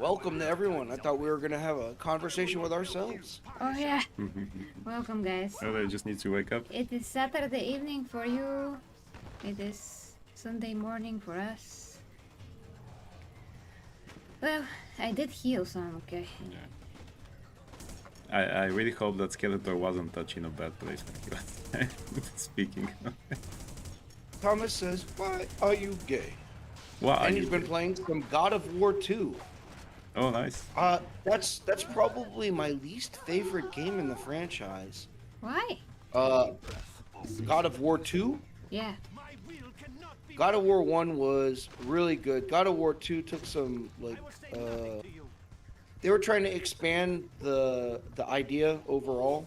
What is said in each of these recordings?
Welcome to everyone. I thought we were going to have a conversation with ourselves. Oh yeah. Welcome guys. Oh, I just need to wake up. It is Saturday evening for you. It is Sunday morning for us. Well, I did heal, so I'm okay. Yeah. I really hope that Skeletor wasn't touching a bad place when he was speaking. Thomas says, "Why are you gay?" Wow. And he's been playing some God of War 2. Oh, nice. That's probably my least favorite game in the franchise. Why? God of War 2? Yeah. God of War 1 was really good. God of War 2 took some they were trying to expand the idea overall.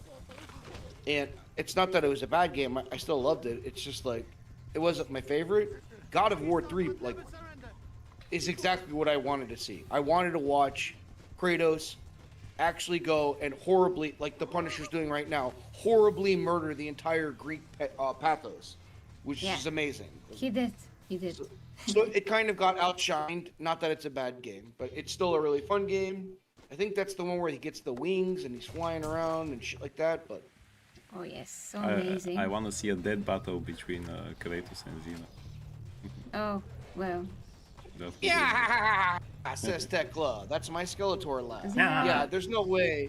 And it's not that it was a bad game. I still loved it. It's just like it wasn't my favorite. God of War 3 is exactly what I wanted to see. I wanted to watch Kratos actually go and horribly, like the Punisher's doing right now, horribly murder the entire Greek pathos, which is amazing. He did. He did. So it kind of got outshined. Not that it's a bad game, but it's still a really fun game. I think that's the one where he gets the wings and he's flying around and shit like that. But oh yes, so amazing. I want to see a dead battle between Kratos and Xena. Oh well. yeah, says Tekla. That's my Skeletor laugh. Yeah, there's no way.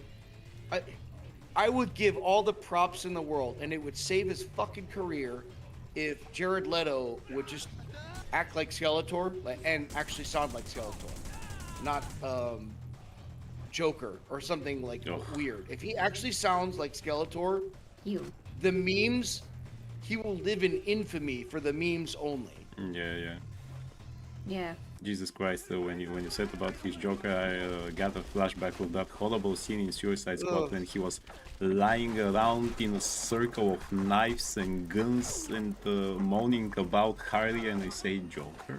I would give all the props in the world, and it would save his fucking career if Jared Leto would just act like Skeletor and actually sound like Skeletor, not Joker or something like weird. If he actually sounds like Skeletor, the memes, he will live in infamy for the memes only. Yeah. Jesus Christ! When you said about his Joker, I got a flashback of that horrible scene in Suicide Squad when he was lying around in a circle of knives and guns and moaning about Harley, and I say Joker.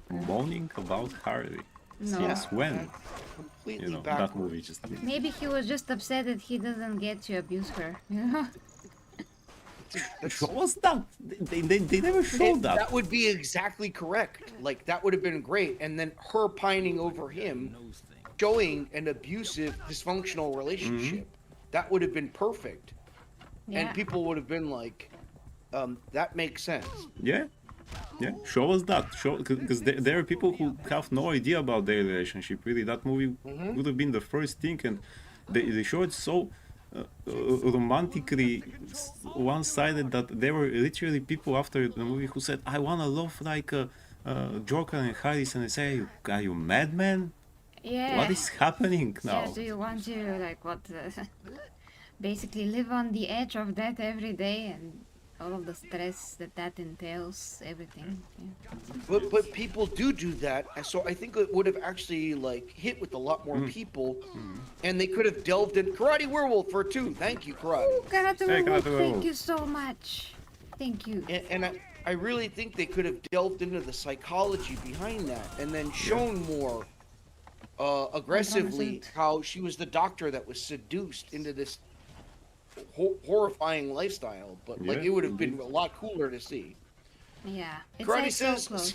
Moaning about Harley. No. Since when? Completely you know, backwards. that movie just. Maybe he was just upset that he doesn't get to abuse her. You know? What was that? They never showed that. That would be exactly correct. Like, that would have been great. And then her pining over him, showing an abusive, dysfunctional relationship. That would have been perfect. Yeah. And people would have been like, that makes sense. Yeah. Show us that. Because there are people who have no idea about their relationship. Really, that movie would have been the first thing, and they show it so romantically one-sided that there were literally people after the movie who said, "I wanna love like Joker and Harris," and I say, "Are you madman? Yeah. What is happening now?" Yeah, do you want to basically live on the edge of that every day and all of the stress that entails, everything. Yeah. But people do that, and so I think it would have actually like hit with a lot more people, and they could have delved in Karate Werewolf for 2. Thank you, Karate. Ooh, Karate Werewolf, Karate thank you so much. Thank you. And I really think they could have delved into the psychology behind that, and then shown more aggressively how she was the doctor that was seduced into this horrifying lifestyle, but like it would have been a lot cooler to see. Yeah, it's Karate like says so close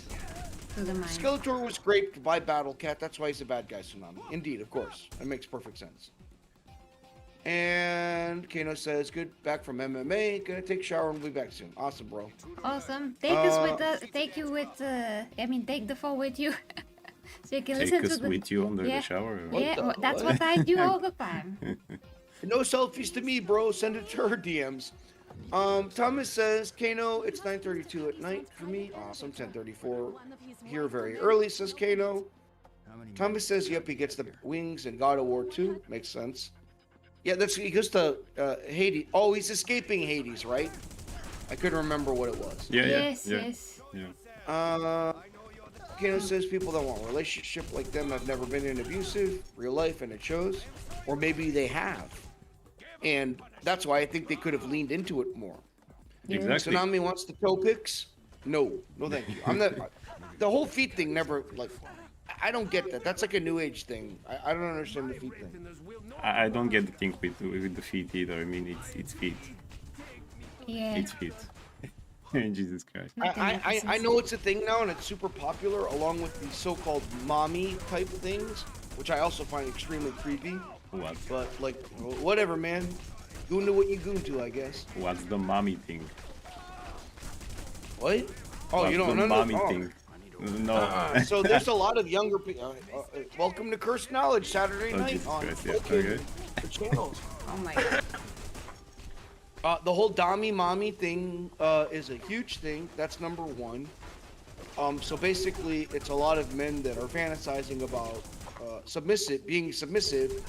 to the mind. Skeletor was raped by Battle Cat. That's why he's a bad guy, Tsunami. Indeed, of course, that makes perfect sense. And Kano says, "Good, back from MMA. Gonna take a shower and we'll be back soon." Awesome, bro. Awesome. Take us with us. Take you with. Take the phone with you, so you can Take listen us to the. with you under the shower. That's what I do all the time. No selfies to me, bro. Send it to her DMs. Thomas says, Kano, it's 9:32 at night for me. Awesome, 10:34 here very early, says Kano. Thomas says, yep, he gets the wings in God of War 2. Makes sense. Yeah, he goes to Hades. Oh, he's escaping Hades, right? I couldn't remember what it was. Yes. Kano says people that want a relationship like them have never been in abusive real life, and it shows. Or maybe they have. And that's why I think they could have leaned into it more. Exactly. Tsunami wants the toe picks? No, thank you. I'm not. The whole feet thing never like. I don't get that. That's like a new age thing. I don't understand the feet thing. I don't get the thing with the feet either. I mean, it's feet. Yeah. It's feet. Jesus Christ. I know it's a thing now, and it's super popular, along with the so-called mommy type things. which I also find extremely creepy. What? But like, whatever, man. Goon to what you goon to, I guess. What's the mommy thing? What? Oh, What's you don't the know? mommy Oh. thing? No. So there's a lot of younger people. Welcome to Cursed Knowledge Saturday Oh, night Jesus on Christ, yeah, fucking okay. the channels. Oh my god. The whole Dommy Mommy thing is a huge thing. That's number one. So basically, it's a lot of men that are fantasizing about being submissive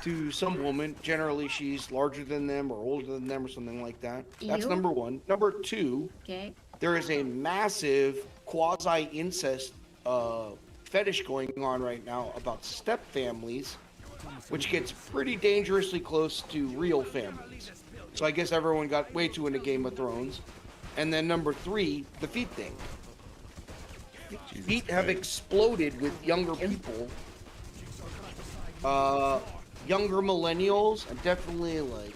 to some woman. Generally, she's larger than them or older than them or something like that. That's Ew. number one. Number two, Okay. there is a massive quasi-incest fetish going on right now about step families, which gets pretty dangerously close to real families. So I guess everyone got way too into Game of Thrones. And then number three, the feet thing. Jesus Feet have Christ. exploded with younger people, younger millennials, and definitely like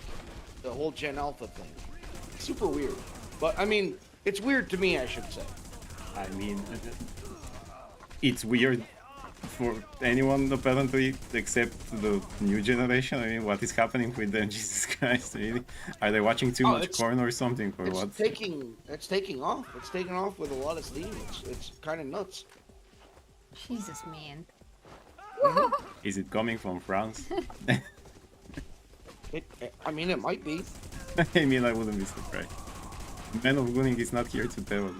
the whole Gen Alpha thing. Super weird. But I mean, it's weird to me, I should say. I mean, it's weird for anyone apparently, except the new generation. I mean, what is happening with them? Jesus Christ, really? Are they watching too Oh, much it's- porn or something, or It's what? taking off. It's taking off with a lot of steam. It's kind of nuts. Jesus, man. Is it coming from France? I mean, it might be. I mean, I wouldn't be surprised. Man of Gunning is not here to tell us.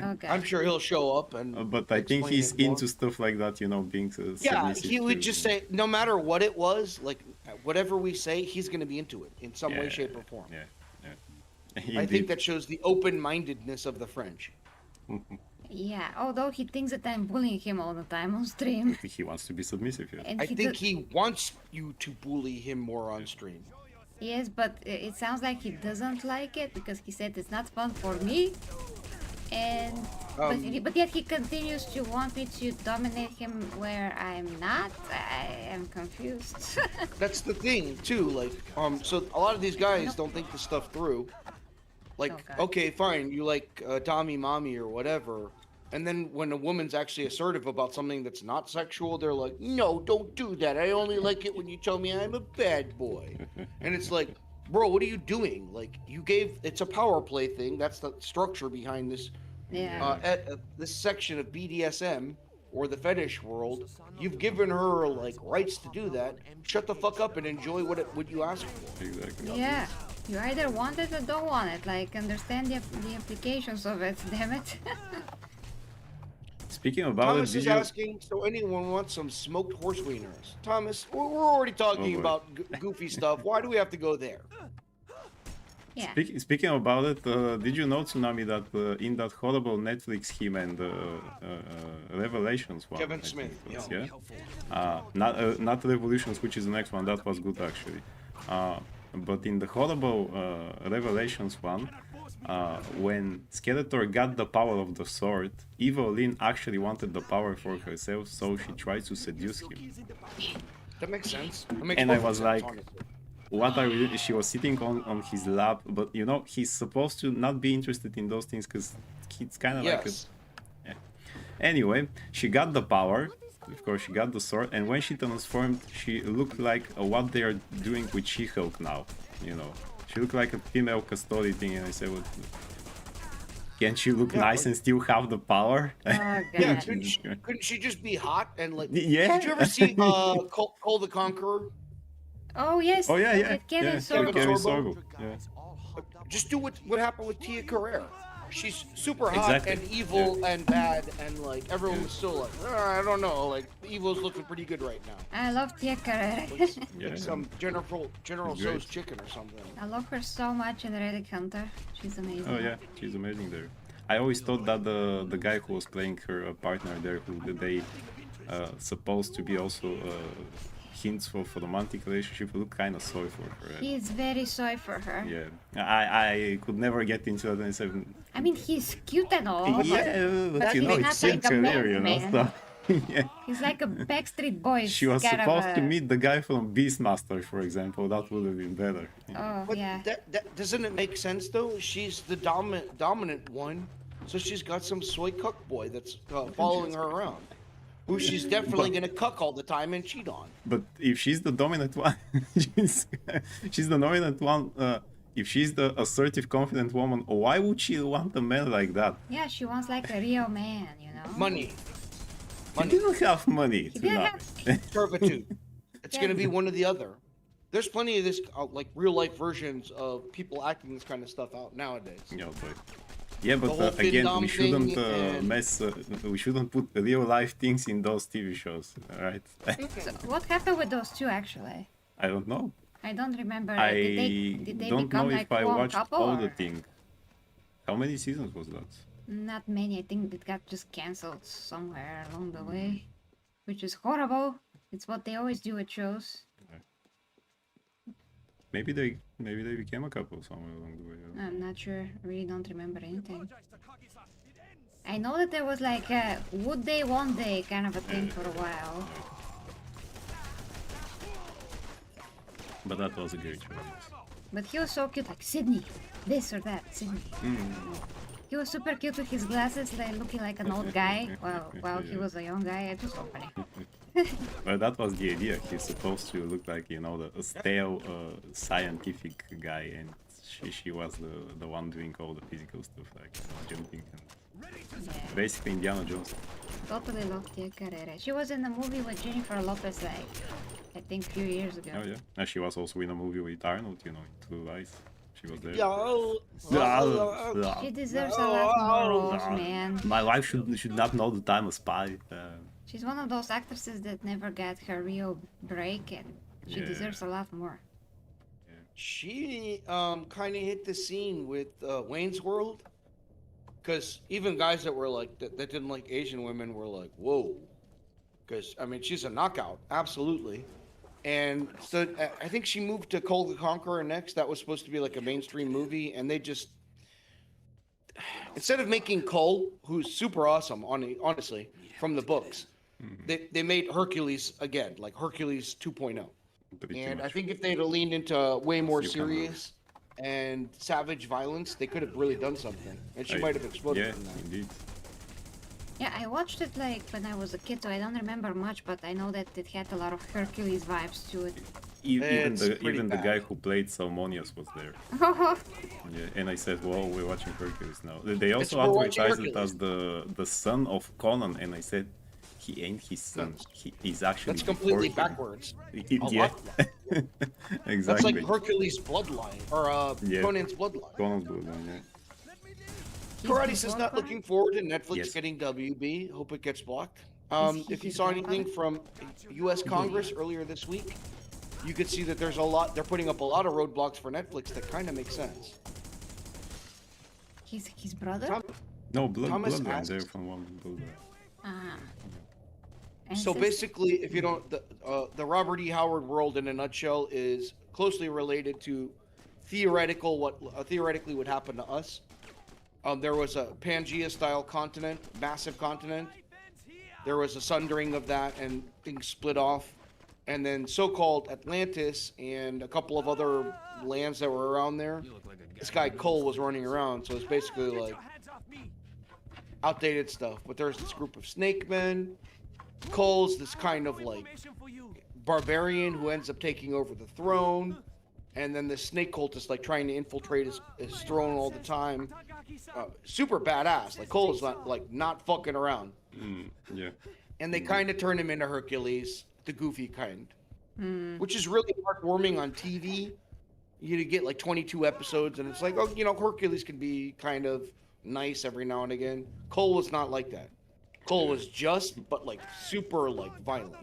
Okay. I'm sure he'll show up and. But I think explain he's it more. into stuff like that, you know, being Yeah, submissive he would to- just say, no matter what it was, like whatever we say, he's going to be into it in some way, Yeah, shape, or form. Yeah, yeah. I Indeed. think that shows the open-mindedness of the French. Yeah, although he thinks that I'm bullying him all the time on stream. He wants to be submissive, yeah. And I think do- he wants you to bully him more on stream. Yes, but it sounds like he doesn't like it because he said it's not fun for me. And but yet he continues to want me to dominate him where I'm not. I am confused. That's the thing too. Like, so a lot of these guys don't think this stuff through. Like, Okay. okay, fine, you like Tommy Mommy or whatever, and then when a woman's actually assertive about something that's not sexual, they're like, no, don't do that. I only like it when you tell me I'm a bad boy. And it's like, bro, what are you doing? Like, it's a power play thing. That's the structure behind this Yeah. this section of BDSM or the fetish world. You've given her like rights to do that. Shut the fuck up and enjoy what you ask for. Exactly. Yeah. You either want it or don't want it. Like, understand the implications of it, damn it. Speaking about Thomas it, did is you... asking, so anyone wants some smoked horse wieners? Thomas, we're already talking boy. about goofy stuff. Why do we have to go there? Yeah. Speaking about it, did you know, Tsunami, that in that horrible Netflix He-Man, the Revelations one, Kevin I think Smith, it was, yeah. not Revolutions, which is the next one. That was good actually. But in the horrible Revelations one, when Skeletor got the power of the sword, Evelyn actually wanted the power for herself, so she tried to seduce him. That makes sense. That makes And I perfect was sense, like, honestly. what are we? She was sitting on his lap, but you know, he's supposed to not be interested in those things because it's kind of like a... Yes. Yeah. Anyway, she got the power. Of course, she got the sword, and when she transformed, she looked like what they are doing with She-Hulk now. You know, she looked like a female custody thing, and I said, well, can't she look nice and still have the power? Oh, God. Yeah, Jesus Christ. couldn't she just be hot and like? Yeah. Did you ever see Cole the Conqueror? Oh, yes. Oh yeah, yeah, With Kevin yeah. Sorbo. Kevin Kevin Sorbo. Sorbo. Yeah. Just do what happened with Tia Carrere. She's super hot Exactly, and evil and bad, and like everyone was still like, I don't know, like evil's looking pretty good right now. I love Tia Carrere. Yeah. Like some General Great. So's chicken or something. I love her so much in Relic Hunter. She's amazing. Oh yeah, she's amazing there. I always thought that the guy who was playing her partner there, who they supposed to be also hints for romantic relationship, look kind of sorry for her. He is very sorry for her. Yeah, I could never get into that and say, I mean, he's cute and all. yeah, but you he's know, not it's her like a career, you know. man. So, yeah. He's like a Backstreet Boys. She was kind of supposed to a- meet the guy from Beastmaster, for example. That would have been better. Oh, But yeah. that doesn't it make sense though? She's the dominant one, so she's got some soy cuck boy that's following her around. who she's definitely gonna cuck all the time and cheat on. But if she's the dominant one, she's the dominant one. If she's the assertive, confident woman, why would she want a man like that? Yeah, she wants like a real man, you know? Money, He didn't have money. He didn't have... servitude. It's gonna be one or the other. There's plenty of this, like real life versions of people acting this kind of stuff out nowadays. Yeah, but yeah, The but whole again, Findom we shouldn't thing and- mess. We shouldn't put real life things in those TV shows, right? So what happened with those two, actually? I don't know. I don't remember. I Did they don't become know like if I one watched couple, all the or- thing. How many seasons was that? Not many. I think it got just cancelled somewhere along the way, which is horrible. It's what they always do at shows. Maybe they became a couple somewhere along the way. Yeah. I'm not sure. I really don't remember anything. I know that there was like a would they, won't they kind of a thing for a while. But that was a great show. Yes. But he was so cute, like Sydney, this or that, Sydney. He was super cute with his glasses, like looking like an old guy, while he was a young guy. It was so funny. Well, that was the idea. He's supposed to look like, you know, a stale scientific guy, and she was the one doing all the physical stuff, like jumping and Yeah, basically Indiana Jones. totally loved Tia Carrera. She was in a movie with Jennifer Lopez, like I think a few years ago. Oh yeah, and she was also in a movie with Arnold, you know, in True Lies. She was there. She deserves a lot more roles, man. My wife should not know that I'm a spy. She's one of those actresses that never got her real break, and she Yeah. deserves a lot more. She kind of hit the scene with Wayne's World, because even guys that were like that didn't like Asian women were like, whoa, because I mean she's a knockout, absolutely. And so I think she moved to Cole the Conqueror next. That was supposed to be like a mainstream movie, and they just instead of making Cole, who's super awesome, honestly, from the books, they made Hercules again, like Hercules 2.0. Pretty And I much. think if they'd have leaned into way more You can- serious and savage violence, they could have really done something. And she might have exploded Yeah, from that. indeed. Yeah, I watched it like when I was a kid, so I don't remember much, but I know that it had a lot of Hercules vibes to it. Even It's the pretty even the bad. guy who played Salmonius was there. Yeah, and I said, "Whoa, we're watching Hercules now." They also we're watching advertised it Hercules. as the son of Conan, and I said, "He ain't his son. He's actually That's completely before him." backwards. Yeah, lot. That's exactly. like Hercules' bloodline, or Yeah. Conan's bloodline. Conan's bloodline, yeah. Karate says not looking forward to Netflix Yes. getting WB. Hope it gets blocked. he If you his saw grandfather? anything from U.S. Congress earlier this week, you could see that there's a lot. They're putting up a lot of roadblocks for Netflix that kind of make sense. His brother? Tom- No, Thomas bloodline. They're asks- from one bloodline. Ah. And So sis- basically, if you don't, the Robert E. Howard world in a nutshell is closely related to theoretically what happened to us. There was a Pangea-style continent, massive continent. There was a sundering of that, and things split off. And then so-called Atlantis and a couple of other lands that were around there. This guy Cole was running around, so it's basically like outdated stuff. But there's this group of snake men. Cole's this kind of like barbarian who ends up taking over the throne, and then the snake cult is like trying to infiltrate his throne all the time. Super badass. Like Cole is not fucking around, Yeah. and they kind of turn him into Hercules, the goofy kind, which is really heartwarming on TV. You get like 22 episodes, and it's like, oh, you know, Hercules can be kind of nice every now and again. Cole was not like that. Cole was just, but like super like violent.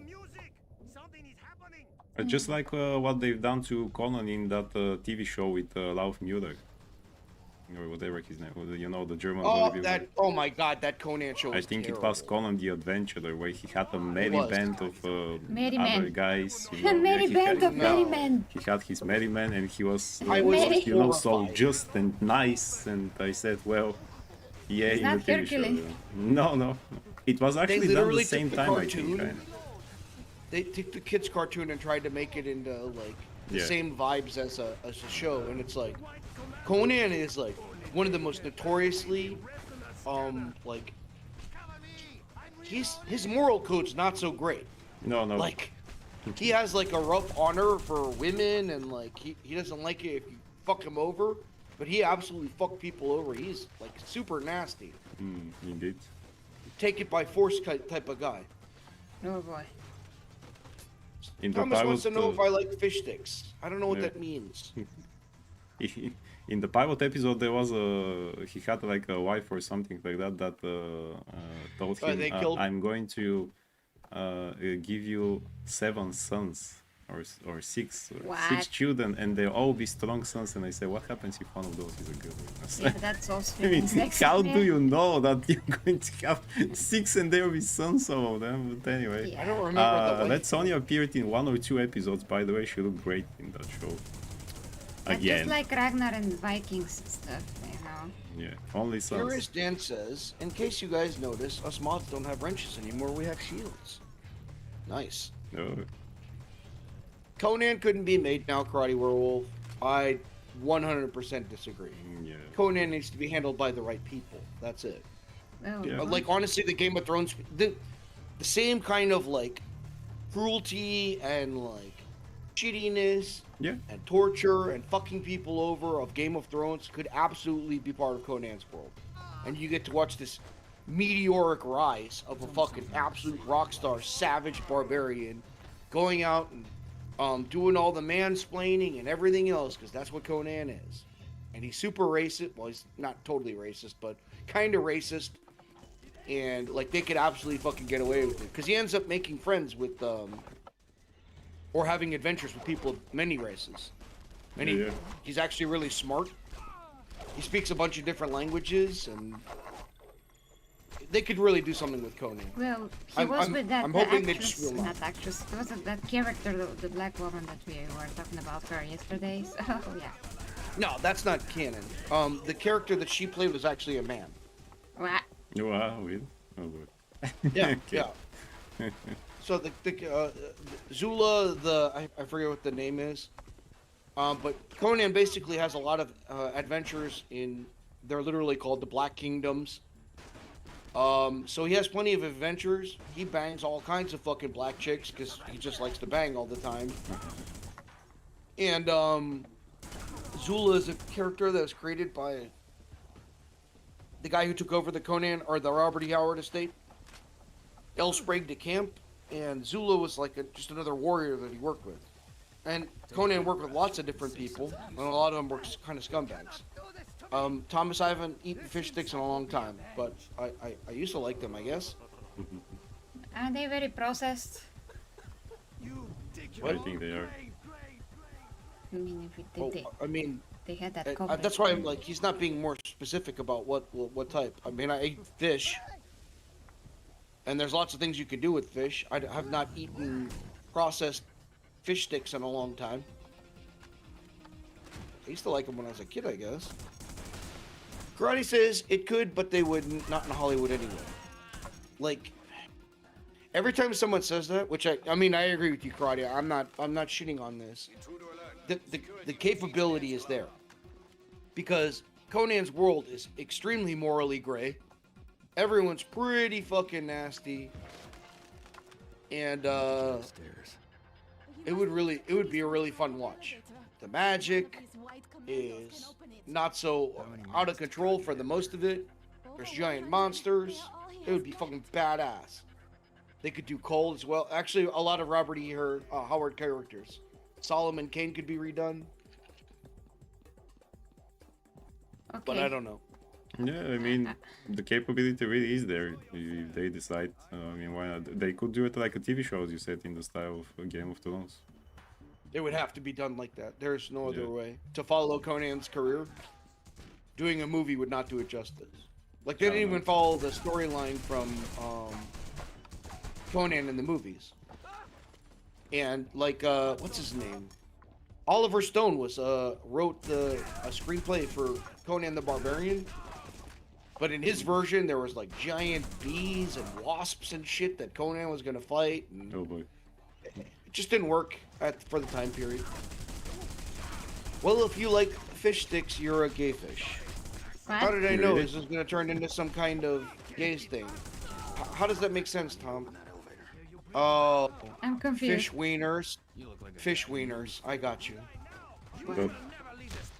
Just like what they've done to Conan in that TV show with Lauf Mueller, or whatever his name was, you know, the German bodybuilder. Oh my god, that Conan show I was think terrible. it was Conan the Adventurer, where he had a merry was. band of Merry other men. guys. You know, Merry he band had, of merry men. He had his merry man, and he was, I was Merry. you know, so horrified. just and nice. And I said, well, yeah, It's in the not TV show. Hercules. No, it was actually done literally the same took the time. I cartoon, think. Right? They took the kids' cartoon and tried to make it into like the Yeah. same vibes as a show, and it's like Conan is like one of the most notoriously like his moral code's not so great. No, no. Like, he has like a rough honor for women, and like he doesn't like it if you fuck him over, but he absolutely fuck people over. He's like super nasty. Indeed. Take it by force type of guy. Oh boy. In the Thomas wants to pilot, know if I like fish sticks. I don't know what yeah. that means. In the pilot episode, there was he had like a wife or something like that that told him, they killed- "I'm going to give you 7 sons or 6 What? children, and they'll all be strong sons." And I said, "What happens if one of those is a girl?" Yeah, that's also I mean, sex. how do you know that you're going to have 6 and there will be sons of them? But anyway, Yeah. I don't remember the that Sonya appeared in 1 or 2 episodes. By the way, she looked great in that show. That's Again, just like Ragnar and Vikings and stuff, you know. yeah, only sons. Curious Dan says, in case you guys notice, us mods don't have wrenches anymore. We have shields. Nice. No. Conan couldn't be made now, Karate Werewolf. I 100% disagree. Yeah. Conan needs to be handled by the right people. That's it. Well, Yeah. Like, honestly, the Game of Thrones, the same kind of, like, cruelty and, like, shittiness Yeah. and torture and fucking people over of Game of Thrones could absolutely be part of Conan's world. And you get to watch this meteoric rise of a fucking absolute rock star, savage barbarian, going out and doing all the mansplaining and everything else, because that's what Conan is. And he's super racist. Well, he's not totally racist, but kind of racist. And, like, they could absolutely fucking get away with it. Because he ends up making friends with, or having adventures with people of many races. And Yeah. he's actually really smart. He speaks a bunch of different languages, and they could really do something with Conan. well, he I'm- was I'm- with that I'm the hoping they actress, just will not. not actress. It was that character, the black woman that we were talking about her yesterday. So yeah. No, that's not canon. The character that she played was actually a man. What? Wow, weird. Oh, good. Yeah, Okay. yeah. So the Zula, I forget what the name is, but Conan basically has a lot of adventures in. They're literally called the Black Kingdoms. So he has plenty of adventures. He bangs all kinds of fucking black chicks because he just likes to bang all the time. And Zula is a character that was created by the guy who took over the Conan or the Robert E. Howard estate. El Sprague de Camp, and Zula was like just another warrior that he worked with. And Conan worked with lots of different people, and a lot of them were kind of scumbags. Thomas, I haven't eaten fish sticks in a long time, but I used to like them, I guess. Are they very processed? I think they are. I mean, if Oh, I mean, they had that covered. that's why I'm like, he's not being more specific about what type. I mean, I ate fish, and there's lots of things you can do with fish. I have not eaten processed fish sticks in a long time. I used to like them when I was a kid, I guess. Karate says it could, but they wouldn't. Not in Hollywood anyway. Like, every time someone says that, which I mean, I agree with you, Karate. I'm not shitting on this. The capability is there, because Conan's world is extremely morally gray. Everyone's pretty fucking nasty, and it would be a really fun watch. The magic is not so out of control for the most of it. There's giant monsters. It would be fucking badass. They could do Cole as well. Actually, a lot of Robert E. Howard characters. Solomon Kane could be redone, Okay. but I don't know. Yeah, I mean, the capability really is there if they decide. I mean, why not? They could do it like a TV show, as you said, in the style of Game of Thrones. It would have to be done like that. There's no other Yeah. way. To follow Conan's career, doing a movie would not do it justice. Like, they I didn't don't even know. follow the storyline from Conan in the movies. And, like, what's his name? Oliver Stone wrote a screenplay for Conan the Barbarian. But in his version, there was, like, giant bees and wasps and shit that Conan was going to fight. And Oh boy. it just didn't work for the time period. Well, if you like fish sticks, you're a gay fish. What? How did I know Really? this was going to turn into some kind of gay thing? How does that make sense, Tom? Oh, I'm confused. fish wieners. Fish wieners. I got you. But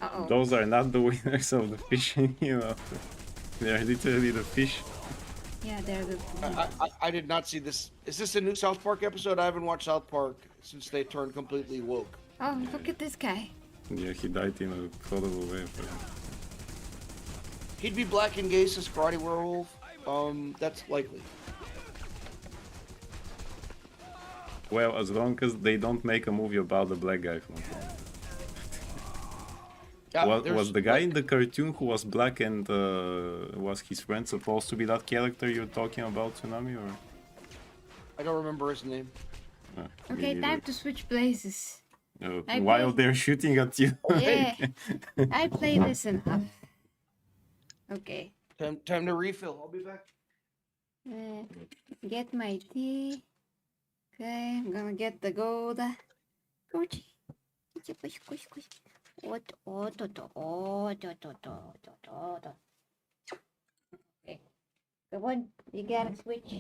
Uh-oh. those are not the winners of the fishing, you know. They are literally the fish. Yeah, they're the... I did not see this. Is this a new South Park episode? I haven't watched South Park since they turned completely woke. Oh, look at this guy. Yeah, he died in a horrible way. He'd be black and gay as Karate Werewolf. That's likely. Well, as long as they don't make a movie about the black guy from Yeah, was the guy in the cartoon who was black and was his friend supposed to be that character you're talking about, Tsunami, or? I don't remember his name. Okay, time to switch places. While they're shooting at you. Yeah, I played this enough. Okay. Time to refill. I'll be back. Get my tea. Okay, I'm gonna get the gold. Okay. Come on, you gotta switch.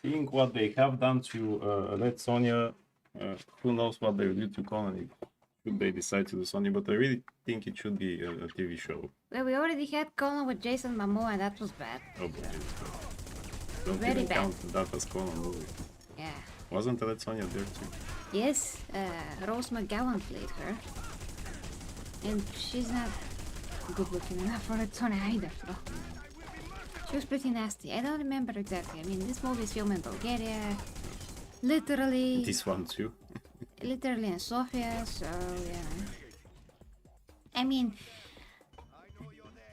Seeing what they have done to Red Sonja, who knows what they will do to Conan should they decide to do Sonja, but I really think it should be a TV show. Well, we already had Conan with Jason Momoa, and that was bad. Oh, but don't Very even bad. count that as Conan movie. Yeah. Wasn't Red Sonja there too? Yes, Rose McGowan played her. And she's not good looking enough for Red Sonja either, so. She was pretty nasty. I don't remember exactly. I mean, this movie is filmed in Bulgaria. Literally. This one too. Literally in Sofia, so yeah. I mean,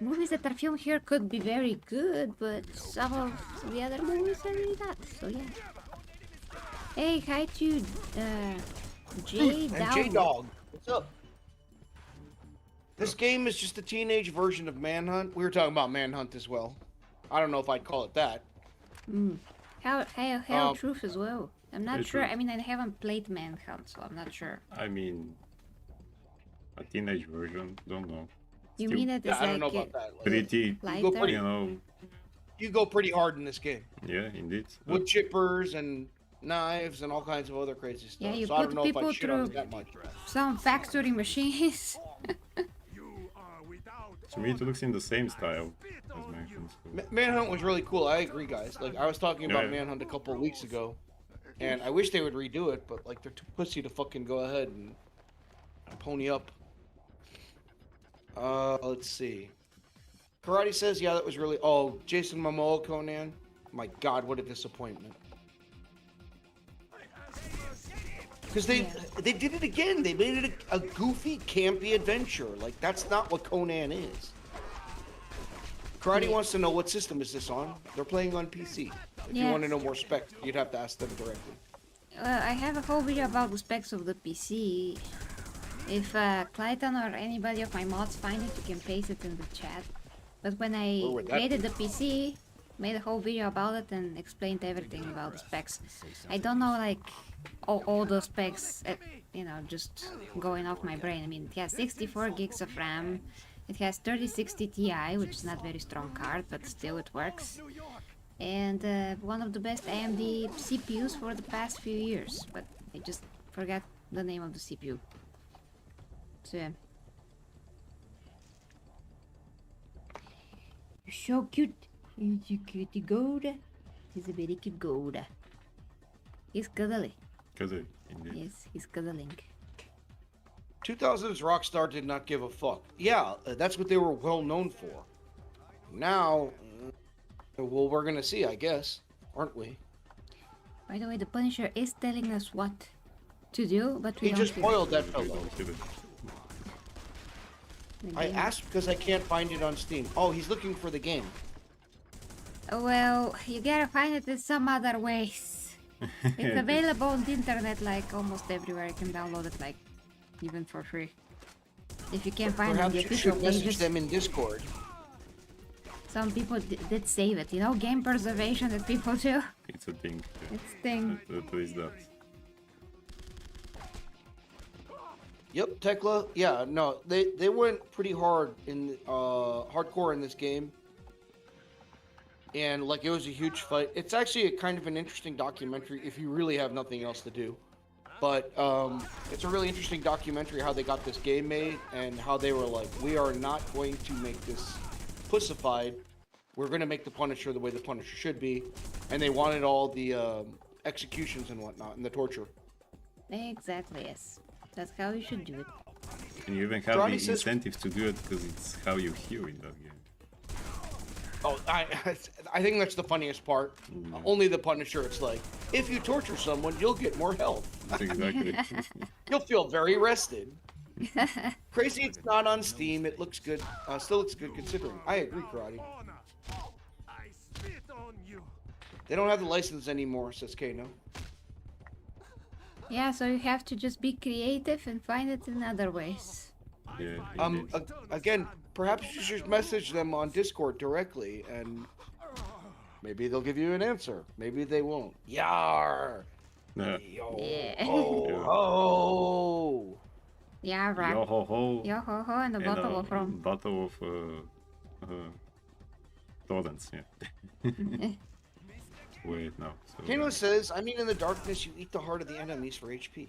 movies that are filmed here could be very good, but some of the other movies are really not, so yeah. Hey, hi to J-Dog. J-Dog. What's up? This game is just a teenage version of Manhunt. We were talking about Manhunt as well. I don't know if I'd call it that. Hell Truth as well. I'm not It's sure. true. I mean, I haven't played Manhunt, so I'm not sure. I mean, a teenage version, don't know. You Still mean that Yeah, it's I don't know like about that. Like, pretty, lighter? you know, you go pretty hard in this game. yeah, indeed. Wood chippers and knives and all kinds of other crazy stuff. Yeah, you so I put don't know if people I'd shit on it through- that much. some factory machines? To me, it looks in the same style as Manhunt. Manhunt was really cool. I agree, guys. Like I was talking about Yeah. Manhunt a couple of weeks ago, and I wish they would redo it, but like they're too pussy to fucking go ahead and pony up. Let's see. Karate says, yeah, that was really. Oh, Jason Momoa, Conan. My God, what a disappointment. Because they did it again. They made it a goofy, campy adventure. Like that's not what Conan is. Karate wants to know what system is this on. They're playing on PC. If you Yeah. want to know more specs, you'd have to ask them directly. I have a whole video about the specs of the PC. If Clayton or anybody of my mods find it, you can paste it in the chat. But when I Where would that created the PC, made a whole video about it and explained everything about the specs. I don't know like all the specs, you know, just going off my brain. I mean, it has 64 gigs of RAM. It has 3060 Ti, which is not very strong card, but still it works. And one of the best AMD CPUs for the past few years, but I just forgot the name of the CPU. So yeah. You're so cute. He's a cutie gold. He's a very cute gold. He's cuddly. Because indeed. Yes, he's cuddling. 2000s Rockstar did not give a fuck. Yeah, that's what they were well known for. Now, well, we're gonna see, I guess, aren't we? By the way, the Punisher is telling us what to do, but we He don't just do spoiled that fellow. it. I asked because I can't find it on Steam. Oh, he's looking for the game. Well, you gotta find it in some other ways. It's available on the internet like almost everywhere. You can download it like even for free. If you can't find it on Perhaps the you official should message pages, them in Discord. some people did save it. You know, game preservation that people do. It's a thing. Yeah. It's thing. That is that. Yep, Tekla. Yeah, no, they went pretty hard in hardcore in this game, and like it was a huge fight. It's actually a kind of an interesting documentary if you really have nothing else to do. But it's a really interesting documentary how they got this game made and how they were like, we are not going to make this pussified. We're going to make the Punisher the way the Punisher should be, and they wanted all the executions and whatnot and the torture. Exactly, yes. That's how you should do it. And you even have Johnny the says- incentive to do it because it's how you heal in that game. Oh, I think that's the funniest part. Only the Punisher. It's like, if you torture someone, you'll get more health. Exactly. You'll feel very rested. Crazy, it's not on Steam. It looks good. Still looks good considering. I agree, Karate. They don't have the license anymore, says Kano. Yeah, so you have to just be creative and find it in other ways. Yeah, Again, perhaps you should message them on Discord directly, and maybe they'll give you an answer. Maybe they won't. Yar! yeah. Yo Yeah. ho ho! Yeah, right. Yo ho ho. Yo ho ho, and a bottle of rum. Bottle of torrents, yeah. Wait, no. So, Kano says, I mean, in the darkness, you eat the heart of the enemies for HP.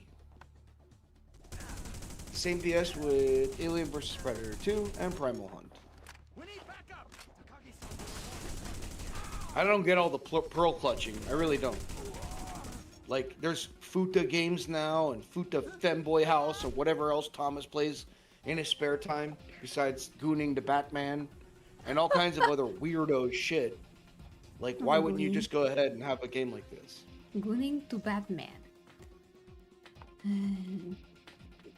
Same PS with Alien vs. Predator 2 and Primal Hunt. I don't get all the pearl clutching. I really don't. Like, there's Futa games now and Futa Femboy House or whatever else Thomas plays in his spare time besides gooning to Batman and all kinds of other weirdo shit. Like, why wouldn't you just go ahead and have a game like this? Gooning to Batman.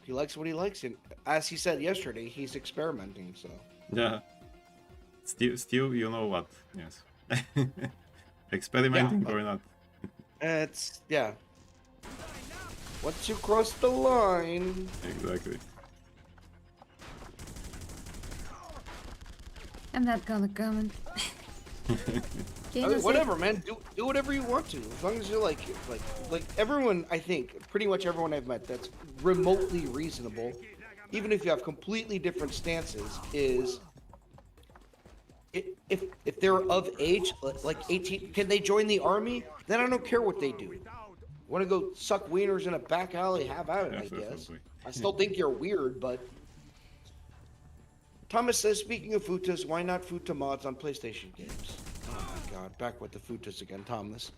He likes what he likes, and as he said yesterday, he's experimenting, so. yeah. Still, you know what? Yes. Experimenting Yeah. or not? It's, yeah. Once you cross the line... Exactly. I'm not gonna comment. Kano said- whatever, man. Do whatever you want to, as long as you're like everyone. I think pretty much everyone I've met that's remotely reasonable, even if you have completely different stances, is if they're of age, like 18, can they join the army? Then I don't care what they do. Want to go suck wieners in a back alley? Have at it, I guess. Definitely. I still think you're weird, but. Thomas says, speaking of futas, why not futa mods on PlayStation games? Oh my god, back with the futas again, Thomas.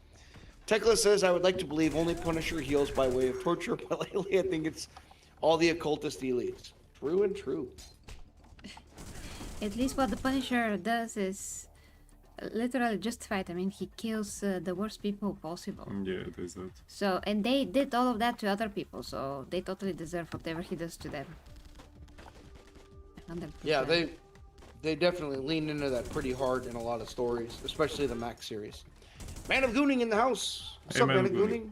Tekla says, I would like to believe only Punisher heals by way of torture, but lately I think it's all the occultist elites. True and true. At least what the Punisher does is literally justified. I mean, he kills the worst people possible. Yeah, there's that. So, and they did all of that to other people, so they totally deserve whatever he does to them. 100%. Yeah, they definitely leaned into that pretty hard in a lot of stories, especially the Max series. Man of Gooning in the house. What's Hey, up, Man Man of of Gooning?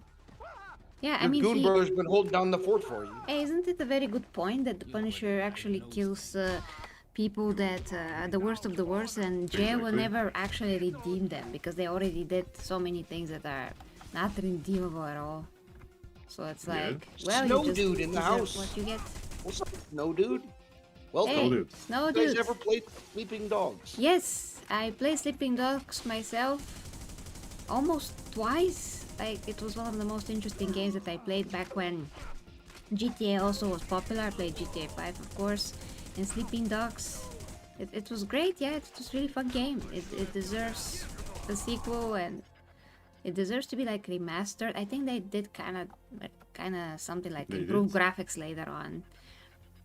Yeah, I Your mean, Goon brother's been holding down the fort for you. hey, isn't it a very good point that the Punisher actually kills people that are the worst of the worst, and Jay will Exactly. never actually redeem them because they already did so many things that are not redeemable at all. So it's Yeah. like, well, Snow you just Dude in the deserve house. what you get. What's up, no dude? Welcome. Hey, Dude. Snow You guys Dude. ever played Sleeping Dogs? Yes, I play Sleeping Dogs myself almost twice. Like, it was one of the most interesting games that I played back when GTA also was popular. I played GTA 5, of course, and Sleeping Dogs. It was great, yeah, it was a really fun game. It deserves a sequel, and it deserves to be like remastered. I think they did kind of something like They improve did. graphics later on.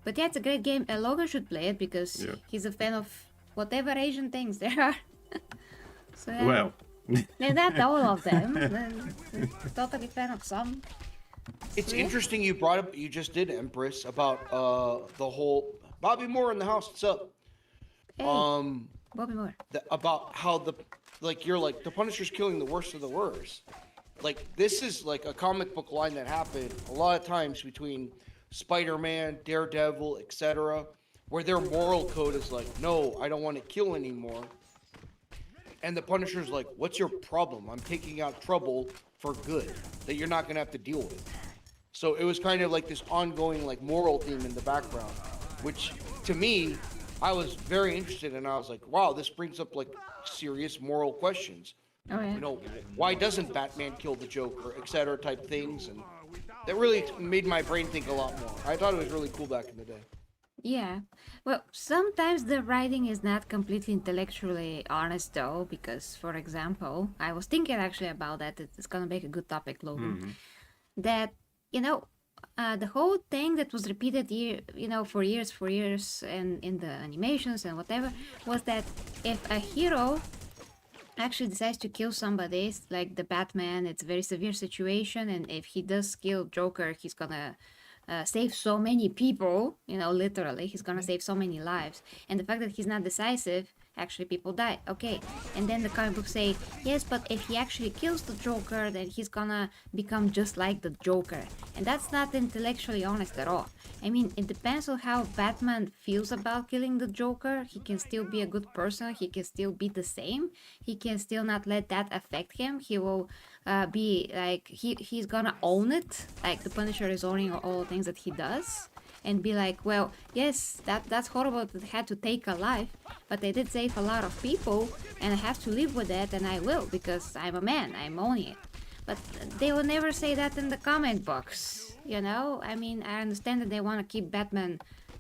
But yeah, it's a great game. Logan should play it because Yeah. he's a fan of whatever Asian things there are. So yeah. Well, No, not all of them. Totally fan of some. It's Yeah. interesting you brought up, you just did, Empress, about the whole Bobby Moore in the house. What's up? Hey, Bobby Moore. About how you're like the Punisher's killing the worst of the worst. Like this is like a comic book line that happened a lot of times between Spider-Man, Daredevil, etc., where their moral code is like, no, I don't want to kill anymore. And the Punisher's like, what's your problem? I'm taking out trouble for good that you're not gonna have to deal with. So it was kind of like this ongoing like moral theme in the background, which to me, I was very interested in. I was like, wow, this brings up like serious moral questions. Oh yeah. You know, why doesn't Batman kill the Joker, etc. type things, and that really made my brain think a lot more. I thought it was really cool back in the day. Yeah. Well, sometimes the writing is not completely intellectually honest though, because for example, I was thinking actually about that. It's gonna make a good topic, Logan. That you know, the whole thing that was repeated for years, and in the animations and whatever, was that if a hero actually decides to kill somebody, like the Batman, it's a very severe situation, and if he does kill Joker, he's gonna save so many people, literally, he's gonna save so many lives. And the fact that he's not decisive, actually people die. Okay, and then the comic books say, yes, but if he actually kills the Joker, then he's gonna become just like the Joker. And that's not intellectually honest at all. I mean, it depends on how Batman feels about killing the Joker. He can still be a good person, he can still be the same, he can still not let that affect him. He will be like, he's gonna own it, like the Punisher is owning all the things that he does, and be like, well, yes, that's horrible that I had to take a life, but I did save a lot of people, and I have to live with that, and I will, because I'm a man, I'm owning it. But they will never say that in the comic books, I mean, I understand that they want to keep Batman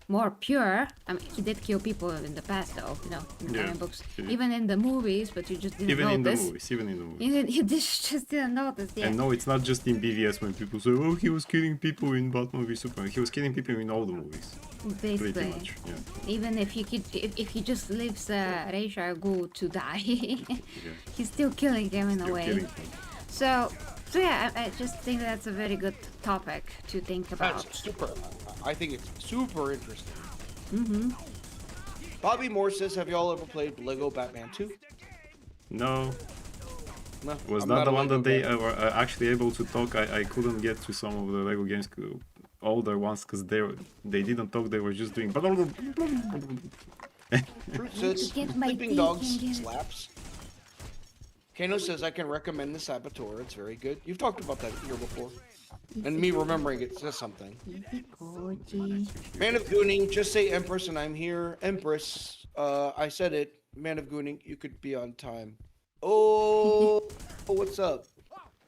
more pure. I mean, he did kill people in the past, though, in the comic books, even in the movies, but you just didn't even notice. Even in the movies. You just didn't notice, yeah. And no, it's not just in BVS when people say, oh, he was killing people in Batman v Superman. He was killing people in all the movies. Basically. Pretty much, yeah. Even if he just leaves Ra's al Ghul to die, he's still killing him in a way. So yeah, I just think that's a very good topic to think about. That's super. I think it's super interesting. Bobby Moore says, have y'all ever played Lego Batman 2? No. No. Was I'm that the a one Lego that they guy. were actually able to talk? I couldn't get to some of the Lego games, older ones, because they didn't talk, they were just doing... Fruit says, Get my Sleeping teeth Dogs in here. slaps. Kano says, I can recommend the Saboteur. It's very good. You've talked about that here before. And me remembering it says something. Man of Gooning, just say Empress and I'm here. Empress, I said it. Man of Gooning, you could be on time. Oh, what's up?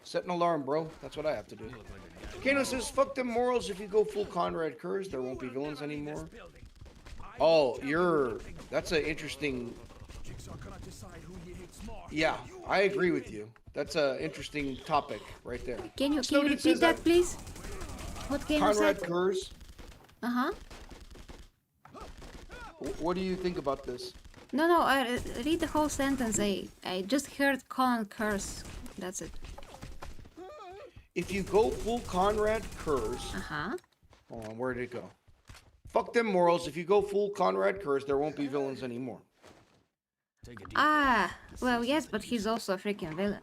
Set an alarm, bro. That's what I have to do. Kano says, fuck them morals. If you go full Conrad Kurz, there won't be villains anymore. Oh, that's an interesting... Yeah, I agree with you. That's an interesting topic right there. Can you repeat that, please? What game was Conrad that? Kurz. Uh-huh. What do you think about this? No, read the whole sentence. I just heard Colin curse. That's it. If you go full Conrad Kurz... Uh-huh. Hold on, where did it go? Fuck them morals. If you go full Conrad Kurz, there won't be villains anymore. Ah, well, yes, but he's also a freaking villain.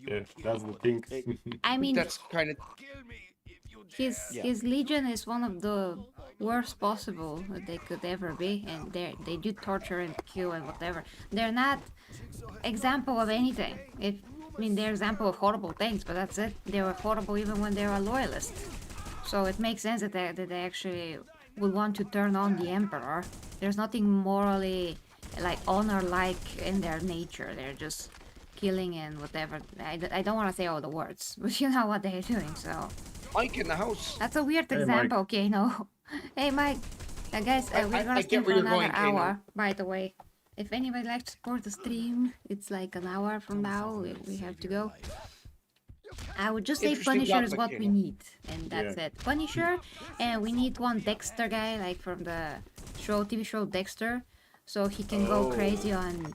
Yeah, that's the thing. I mean, That's kind of... his Legion is one of the worst possible that they could ever be, and they do torture and kill and whatever. They're not example of anything. They're example of horrible things, but that's it. They were horrible even when they were loyalists. So it makes sense that they actually would want to turn on the Emperor. There's nothing morally honor-like in their nature. They're just killing and whatever. I don't want to say all the words, but you know what they're doing, so... Mike in the house. That's a weird Hey, example, Kano. Hey, Mike. Guys, we're gonna I stream get for where you're another going, Kano. hour, by the way. If anybody likes to support the stream, it's like an hour from now. We have to go. I would just say Interesting Punisher is topic, what we Kano. need, and that's it. Punisher, and we need one Dexter guy, like from the TV show Dexter, so he can go crazy on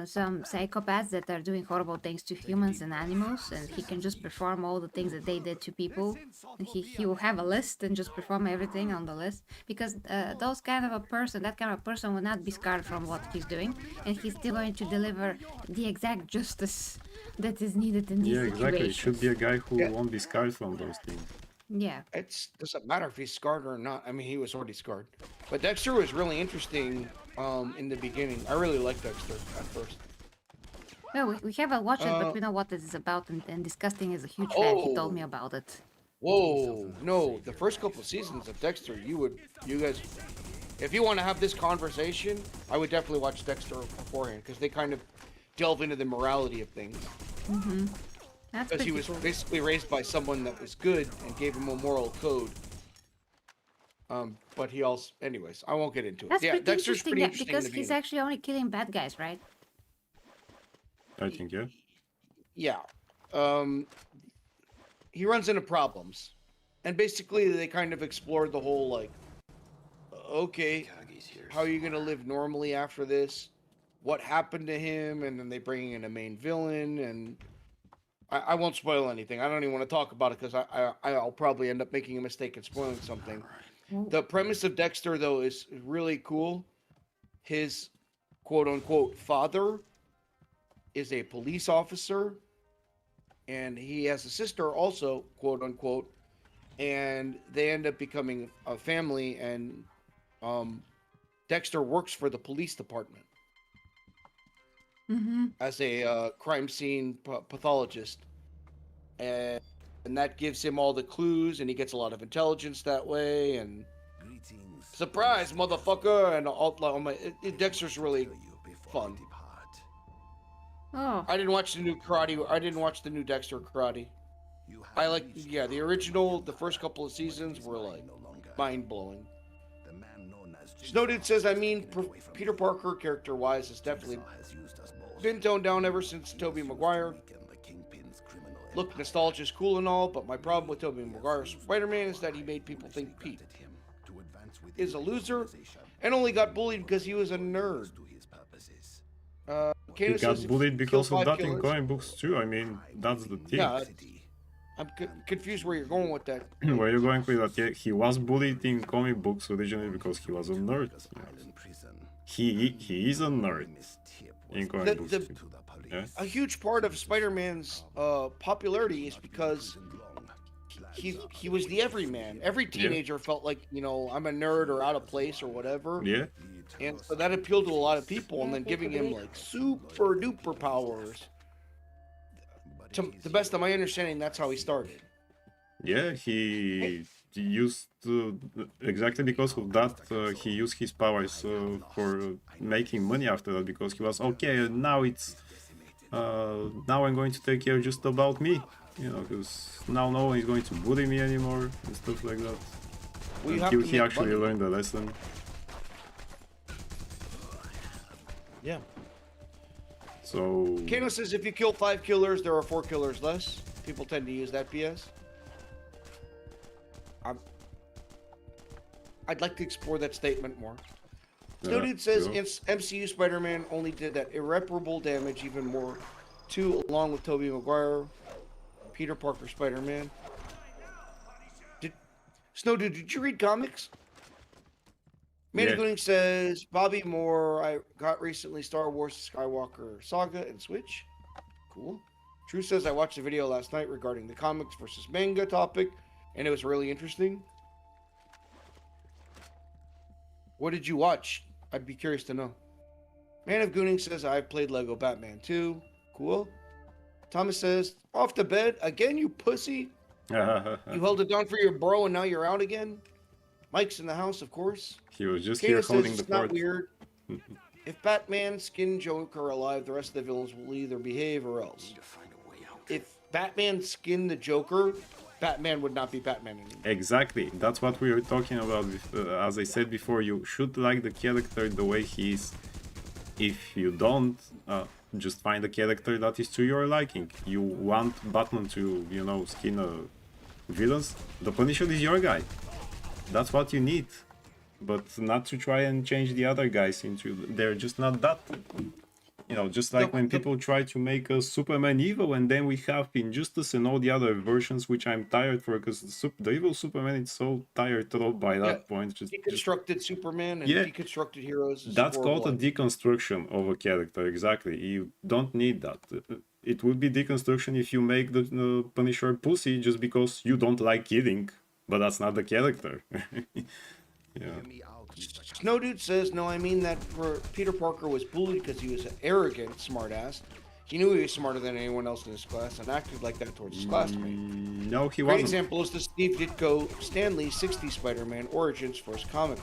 some psychopaths that are doing horrible things to humans and animals, and he can just perform all the things that they did to people. And he will have a list and just perform everything on the list, because that kind of a person will not be scarred from what he's doing, and he's still going to deliver the exact justice that is needed in these situations. Exactly. It should be a guy who won't be scarred from those things. Yeah. It doesn't matter if he's scarred or not. I mean, he was already scarred. But Dexter was really interesting in the beginning. I really liked Dexter at first. Well, we haven't watched it, but we know what this is about, and Disgusting is a huge fan. He told me about it. Whoa, no, the first couple of seasons of Dexter, you guys, if you want to have this conversation, I would definitely watch Dexter beforehand because they kind of delve into the morality of things. That's Because he pretty was cool. basically raised by someone that was good and gave him a moral code. But he also, anyways, I won't get into it. That's Yeah, pretty Dexter's interesting, pretty yeah, interesting in because the he's beginning. actually only killing bad guys, right? I think, yeah. Yeah. He runs into problems. And basically they kind of explored the whole like, okay, how are you gonna live normally after this? What happened to him? And then they bring in a main villain, and I won't spoil anything. I don't even want to talk about it because I'll probably end up making a mistake and spoiling something. The premise of Dexter though is really cool. His quote unquote father is a police officer, and he has a sister also, quote unquote, and they end up becoming a family. And Dexter works for the police department as a crime scene pathologist, and that gives him all the clues, and he gets a lot of intelligence that way. And surprise, motherfucker! And all my Dexter's really fun. Oh, I didn't watch the new karate. I didn't watch the new Dexter karate. I like, yeah, the original. The first couple of seasons were like mind blowing. Snow Dude says, I mean, Peter Parker character wise has definitely been toned down ever since Tobey Maguire. Look, nostalgia is cool and all, but my problem with Tobey Maguire's Spider-Man is that he made people think Pete is a loser and only got bullied because he was a nerd. He Candace says, got if bullied you kill because of 5 that in killers, comic books too. I mean, that's the thing. yeah, I'm confused where you're going with that. Where you going with that? Yeah, he was bullied in comic books originally because he was a nerd. He is a nerd in comic books. Yeah? A huge part of Spider-Man's popularity is because he was the everyman. Every teenager felt like, you know, I'm a nerd or out of place or whatever. Yeah. And so that appealed to a lot of people, and then giving him like super duper powers. To the best of my understanding, that's how he started. Yeah, he used exactly because of that. He used his powers for making money after that because he was okay. Now it's now I'm going to take care just about me, you know, because now no one is going to bully me anymore and stuff like that. Well, you And have to he make actually money. learned the lesson. Yeah. So Kano says if you kill 5 killers, there are 4 killers less. People tend to use that BS. I'd like to explore that statement more. Snow Dude says sure. MCU Spider-Man only did that irreparable damage even more too, along with Tobey Maguire, Peter Parker Spider-Man. Snow Dude, did you read comics? Manny Yeah. Gooning says, Bobby Moore, I got recently Star Wars Skywalker Saga and Switch. Cool. True says, I watched a video last night regarding the comics versus manga topic, and it was really interesting. What did you watch? I'd be curious to know. Man of Gooning says, I've played Lego Batman 2. Cool. Thomas says, off to bed? Again, you pussy? You held it down for your bro and now you're out again? Mike's in the house, of course. He was just Kana here says holding the it's not fort. weird. If Batman skinned Joker alive, the rest of the villains will either behave or else. If Batman skinned the Joker, Batman would not be Batman anymore. Exactly, that's what we were talking about. As I said before, you should like the character the way he is. If you don't, just find a character that is to your liking. You want Batman to, you know, skin villains? The Punisher is your guy. That's what you need. But not to try and change the other guys into... They're just not that. You know, just like when people try to make a Superman evil, and then we have Injustice and all the other versions, which I'm tired for, because the evil Superman is so tired trope by that point. Just Deconstructed Superman and Yeah. deconstructed heroes. Is that's called a horrible. deconstruction of a character. Exactly. You don't need that. It would be deconstruction if you make the Punisher pussy just because you don't like killing, but that's not the character. Yeah. Snow Dude says, no, I mean that for Peter Parker was bullied because he was an arrogant smartass. He knew he was smarter than anyone else in his class and acted like that towards his classmate. No, he Great wasn't. example is the Steve Ditko Stanley 60 Spider-Man Origins first comic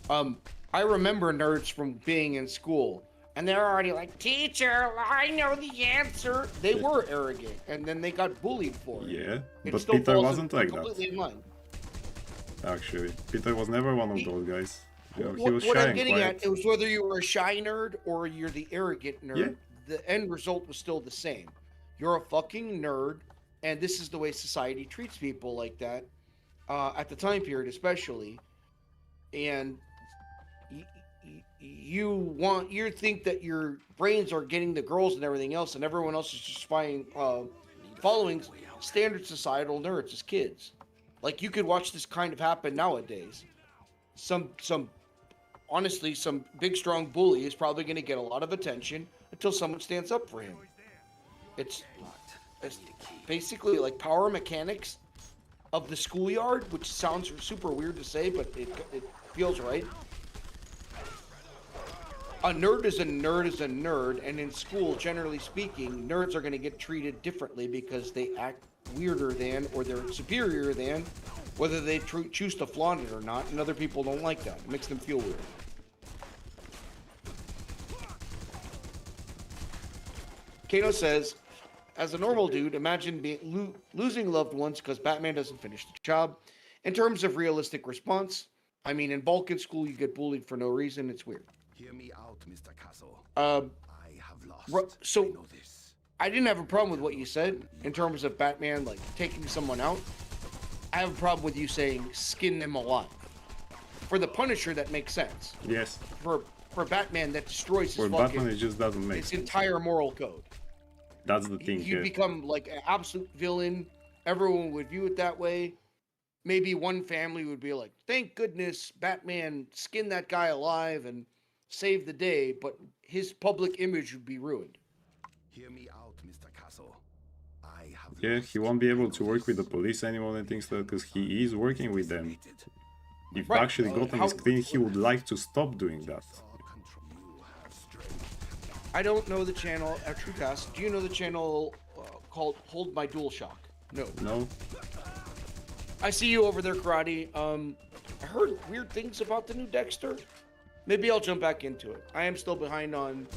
run. I remember nerds from being in school, and they're already like, "Teacher, I know the answer." They were arrogant, and then they got bullied for it. Yeah, It but still Peter falls wasn't like completely that. in line. Actually, Peter was never one of those guys. You know, he was What shy I'm and getting quiet. at, it was whether you were a shy nerd or you're the arrogant nerd, Yeah. the end result was still the same. You're a fucking nerd, and this is the way society treats people like that, at the time period especially. And you think that your brains are getting the girls and everything else, and everyone else is just following standard societal nerds as kids. Like, you could watch this kind of happen nowadays. Honestly, some big strong bully is probably going to get a lot of attention until someone stands up for him. It's basically like power mechanics of the schoolyard, which sounds super weird to say, but it feels right. A nerd is a nerd is a nerd, and in school, generally speaking, nerds are going to get treated differently because they act weirder than, or they're superior than, whether they choose to flaunt it or not, and other people don't like that. It makes them feel weird. Kato says, as a normal dude, imagine losing loved ones because Batman doesn't finish the job. In terms of realistic response, I mean, in Balkan school, you get bullied for no reason. It's weird. Hear me out, Mr. Castle. I have lost. So, I know this. I didn't have a problem with what you said in terms of Batman, like, taking someone out. I have a problem with you saying skin them alive. For the Punisher, that makes sense. Yes. For Batman, that destroys For his Batman, it just doesn't make his sense. entire moral code. That's the thing You here. become like an absolute villain. Everyone would view it that way. Maybe one family would be like, "Thank goodness Batman skinned that guy alive and saved the day," but his public image would be ruined. Hear me out, Mr. Castle. I have Yeah, lost. he won't be able to work with the police anymore and things like that because he is working with them. If Right. actually got on the screen, he would like to stop doing that. I don't know the channel at True Task. Do you know the channel called Hold My DualShock? No. No? I see you over there, Karate. I heard weird things about the new Dexter. Maybe I'll jump back into it. I am still behind on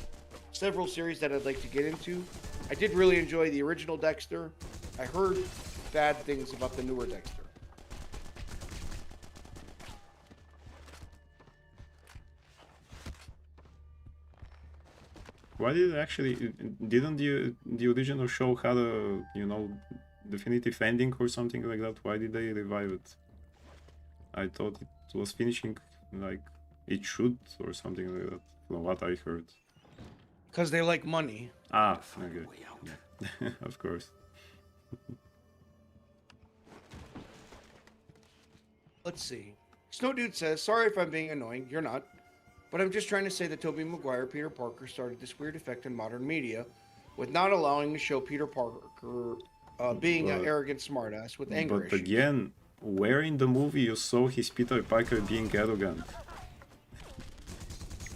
several series that I'd like to get into. I did really enjoy the original Dexter. I heard bad things about the newer Dexter. Why did actually didn't the original show had a definitive ending or something like that? Why did they revive it? I thought it was finishing like it should or something like that, from what I heard. Because they like money. Ah, okay. Of course. Let's see. Snow Dude says, sorry if I'm being annoying. You're not. But I'm just trying to say that Tobey Maguire, Peter Parker, started this weird effect in modern media with not allowing to show Peter Parker being an arrogant smartass with anger But issues. again, where in the movie you saw his Peter Parker being arrogant?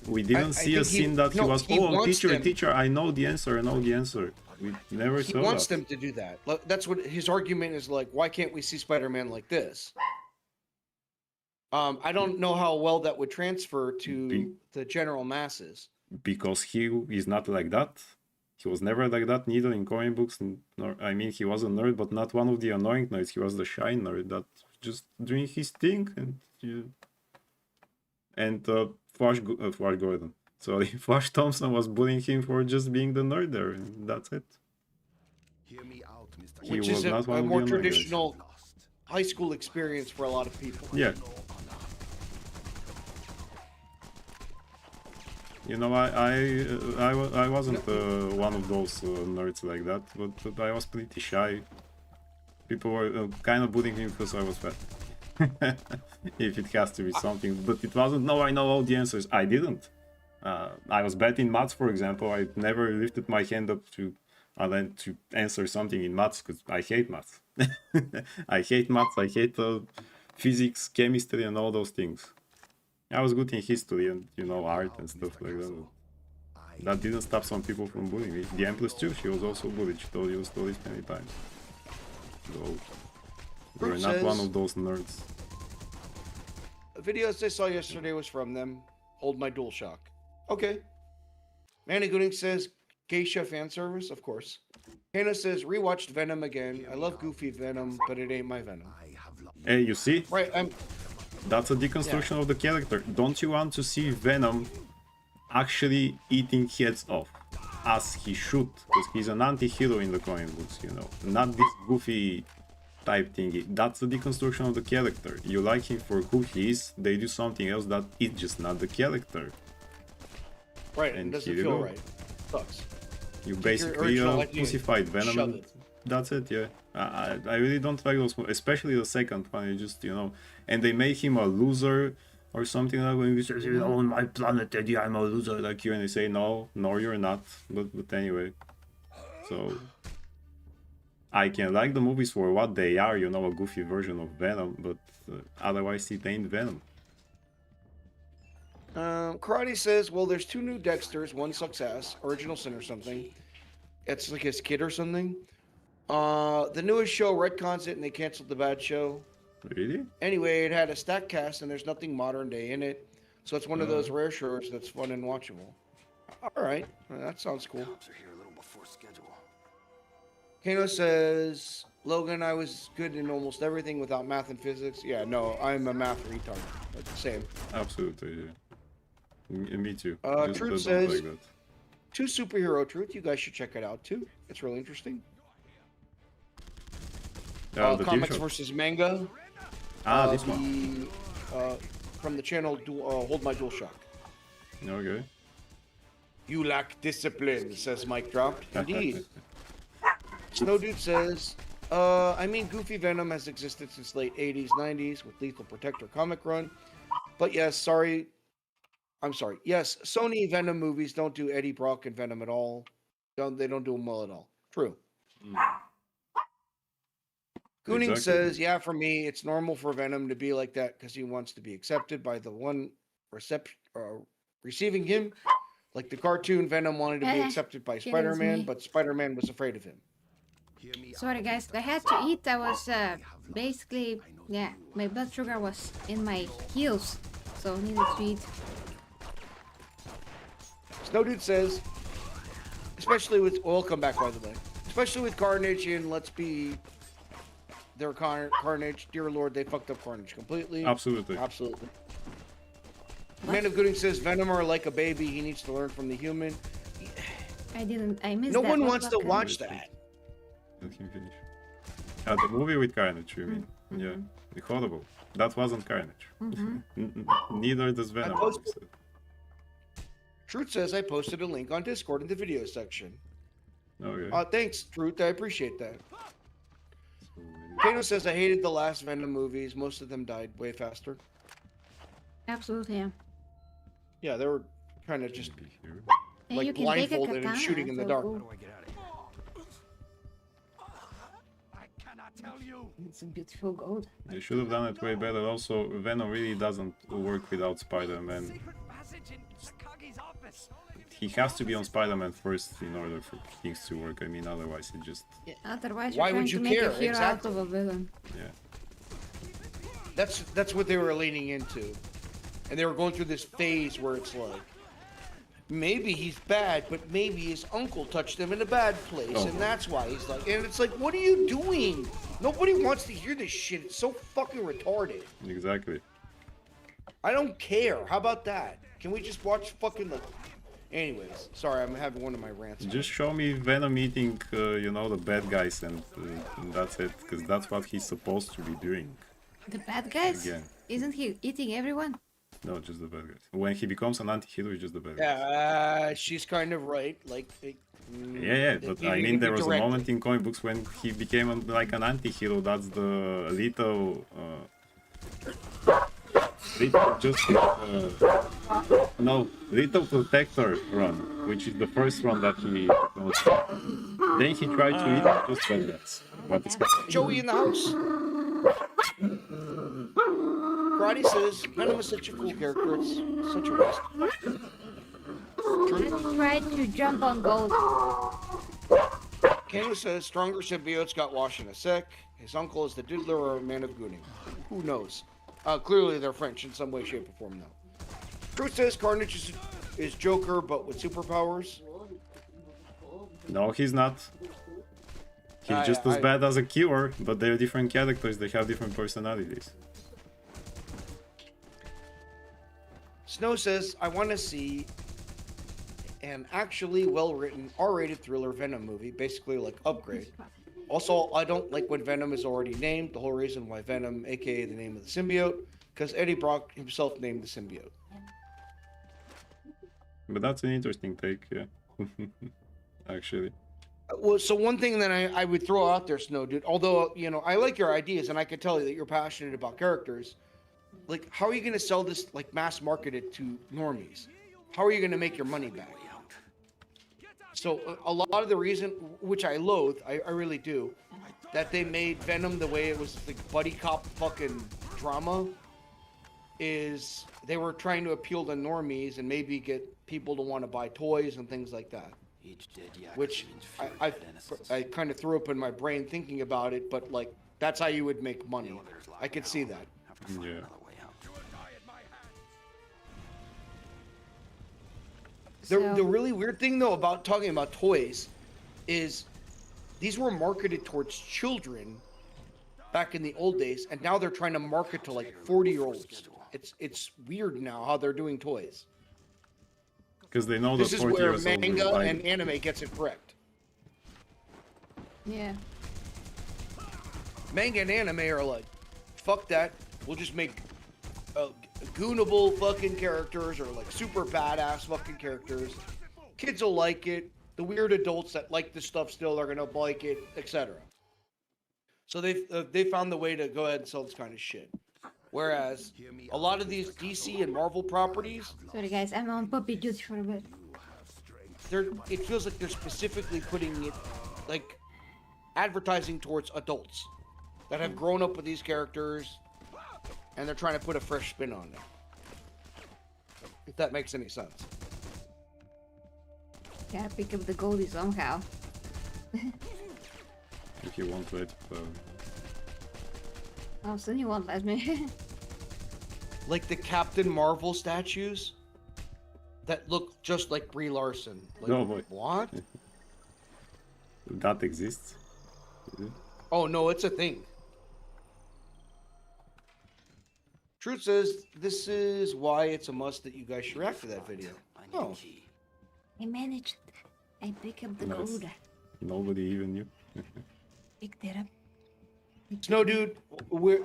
We didn't see a scene that he was, oh, teacher, I know the answer, We never saw that. He wants them to do that. That's what his argument is like, why can't we see Spider-Man like this? I don't know how well that would transfer to the general masses. Because he is not like that. He was never like that, neither in comic books, nor, I mean, he was a nerd, but not one of the annoying nerds. He was the shy nerd that just doing his thing, and Flash Gordon. Sorry, Flash Thompson was bullying him for just being the nerd there, and that's it. Hear me out, Mr. He Which was is not one a of more the annoying guys. traditional high school experience for a lot of people. Yeah. You know, I wasn't one of those nerds like that, but I was pretty shy. People were kind of bullying me because I was fat. If it has to be something, but it wasn't, no, I know all the answers. I didn't. I was bad in maths, for example. I never lifted my hand up to answer something in maths because I hate maths. I hate maths, I hate physics, chemistry, and all those things. I was good in history and, art and stuff like that. I That didn't stop some people from bullying me. The Empress too, she was also bullied. She told you stories many times. So we're not one of those nerds. The videos I saw yesterday was from them. Hold my DualShock. Okay. Manny Gooding says, Geisha fan service? Of course. Hannah says, rewatched Venom again. I love goofy Venom, but it ain't my Venom. Hey, you see? Right, That's a deconstruction of the character. Don't you want to see Venom actually eating heads off? As he should, because he's an anti-hero in the comic books, you know. Not this goofy type thingy. That's the deconstruction of the character. You like him for who he is, they do something else that is just not the character. right, And it doesn't here you feel go. right. Sucks. You your basically original idea, pussified Venom shove and it. that's it, yeah. I really don't like those, especially the second one, you just, you know, and they make him a loser or something like when he says, you know, on my planet, Eddie, I'm a loser like you, and they say, no, you're not, but anyway. So, I can like the movies for what they are, you know, a goofy version of Venom, but otherwise it ain't Venom. Karate says, well, there's 2 new Dexters. One sucks ass. Original Sin or something. It's like his kid or something. The newest show retcons it and they canceled the bad show. Really? Anyway, it had a stack cast and there's nothing modern day in it. So it's one of those rare shows that's fun and watchable. Alright, that sounds cool. Cops are here a little before schedule. Kano says, Logan, I was good in almost everything without math and physics. Yeah, no, I'm a math retard. That's the same. Absolutely, yeah. Me too. Truth don't says, like that. 2 superhero truth. You guys should check it out too. It's really interesting. The TV Comics show. versus manga. This one. From the channel Hold My DualShock. Okay. You lack discipline, says Mike Drop. Indeed. Snow Dude says, I mean, Goofy Venom has existed since late 80s, 90s with Lethal Protector comic run. But yes, I'm sorry. Yes, Sony Venom movies don't do Eddie Brock and Venom at all. They don't do them well at all. True. Gooning says, yeah, for me, it's normal for Venom to be like that because he wants to be accepted by the one receiving him. Like the cartoon, Venom wanted to be accepted by Spider-Man, but Spider-Man was afraid of him. Sorry guys, I had to eat. I was basically, yeah, my blood sugar was in my heels, so I needed to eat. Snow Dude says, especially with, we'll come back by the way, especially with Carnage and Let's Be their Carnage, dear Lord, they fucked up Carnage completely. Absolutely. Absolutely. Man of Gooding says, Venom are like a baby, he needs to learn from the human. I missed No that. one What wants to about watch Carnage? that. Let him finish. The movie with Carnage, you mean? Yeah. Horrible. That wasn't Carnage. Neither does Venom. Truth says I posted a link on Discord in the video section. Okay. Thanks, Truth. I appreciate that. Kano says I hated the last Venom movies. Most of them died way faster. Absolutely, yeah. Yeah, they were kind of just And like you can take a blindfolded and katana, shooting in the so dark. cool. I cannot tell you. It's some beautiful gold. They should have done it way better. Also, Venom really doesn't work without Spider-Man. Secret passage in Takagi's office. He has to be on Spider-Man first in order for things to work. I mean, otherwise it just... Otherwise, Why you're would trying you to make care? a hero Exactly. out of a villain. Yeah. That's what they were leaning into. And they were going through this phase where it's like, maybe he's bad, but maybe his uncle touched him in a bad place, and that's why he's like, and it's like, what are you doing? Nobody wants to hear this shit. It's so fucking retarded. Exactly. I don't care. How about that? Can we just watch fucking like... Anyways, sorry, I'm having one of my rants. Just show me Venom eating, you know, the bad guys, and that's it, because that's what he's supposed to be doing. The bad guys? Again. Isn't he eating everyone? No, just the bad guys. When he becomes an anti-hero, he's just the bad guys. Yeah, she's kind of right. Like, Yeah, but I mean, there was a moment in comic books when he became like an anti-hero. That's the little... Little Protector run, which is the first run that he was. Then he tried to eat just bad guys. But it's Joey in the house. Karate says, Venom is such a cool character. It's such a waste. Let's try to jump on gold. Kano says stronger symbiotes got Washington sick. His uncle is the diddler or a man of Gooning. Who knows? Clearly they're French in some way, shape, or form, though. Truth says Carnage is Joker, but with superpowers. No, he's not. He's just as bad as a killer, but they're different characters, they have different personalities. Snow says, I want to see an actually well-written R-rated thriller Venom movie, basically like Upgrade. Also, I don't like when Venom is already named. The whole reason why Venom, aka the name of the symbiote, because Eddie Brock himself named the symbiote. But that's an interesting take, yeah. Actually. Well, so one thing that I would throw out there, Snow Dude, although, you know, I like your ideas and I can tell you that you're passionate about characters, like, how are you going to sell this, like, mass marketed to normies? How are you going to make your money back? So a lot of the reason, which I loathe, I really do, that they made Venom the way it was, the buddy cop fucking drama, is they were trying to appeal to normies and maybe get people to want to buy toys and things like that. Which I kind of threw up in my brain thinking about it, but like, that's how you would make money. I could see that. Yeah. The really weird thing, though, about talking about toys is these were marketed towards children back in the old days, and now they're trying to market to like 40-year-olds. It's weird now how they're doing toys. Because they know this that is where manga and anime gets it correct. Yeah. Manga and anime are like, fuck that. We'll just make goonable fucking characters or like super badass fucking characters. Kids will like it. The weird adults that like this stuff still are gonna like it, etc. So they found the way to go ahead and sell this kind of shit. Whereas a lot of these DC and Marvel properties, Sorry guys, I'm on puppy duty for a bit. it feels like they're specifically putting it, like, advertising towards adults that have grown up with these characters, and they're trying to put a fresh spin on it. If that makes any sense. Gotta pick up the goldie somehow. If you want to, Oh, so you won't let me. Like the Captain Marvel statues that look just like Brie Larson. Like, no, boy. What? That exists? Oh, no, it's a thing. Truth says this is why it's a must that you guys should react to that video. Oh. I managed. I picked up the Nice. gold. Nobody even knew. Picked it up. Snow Dude, we're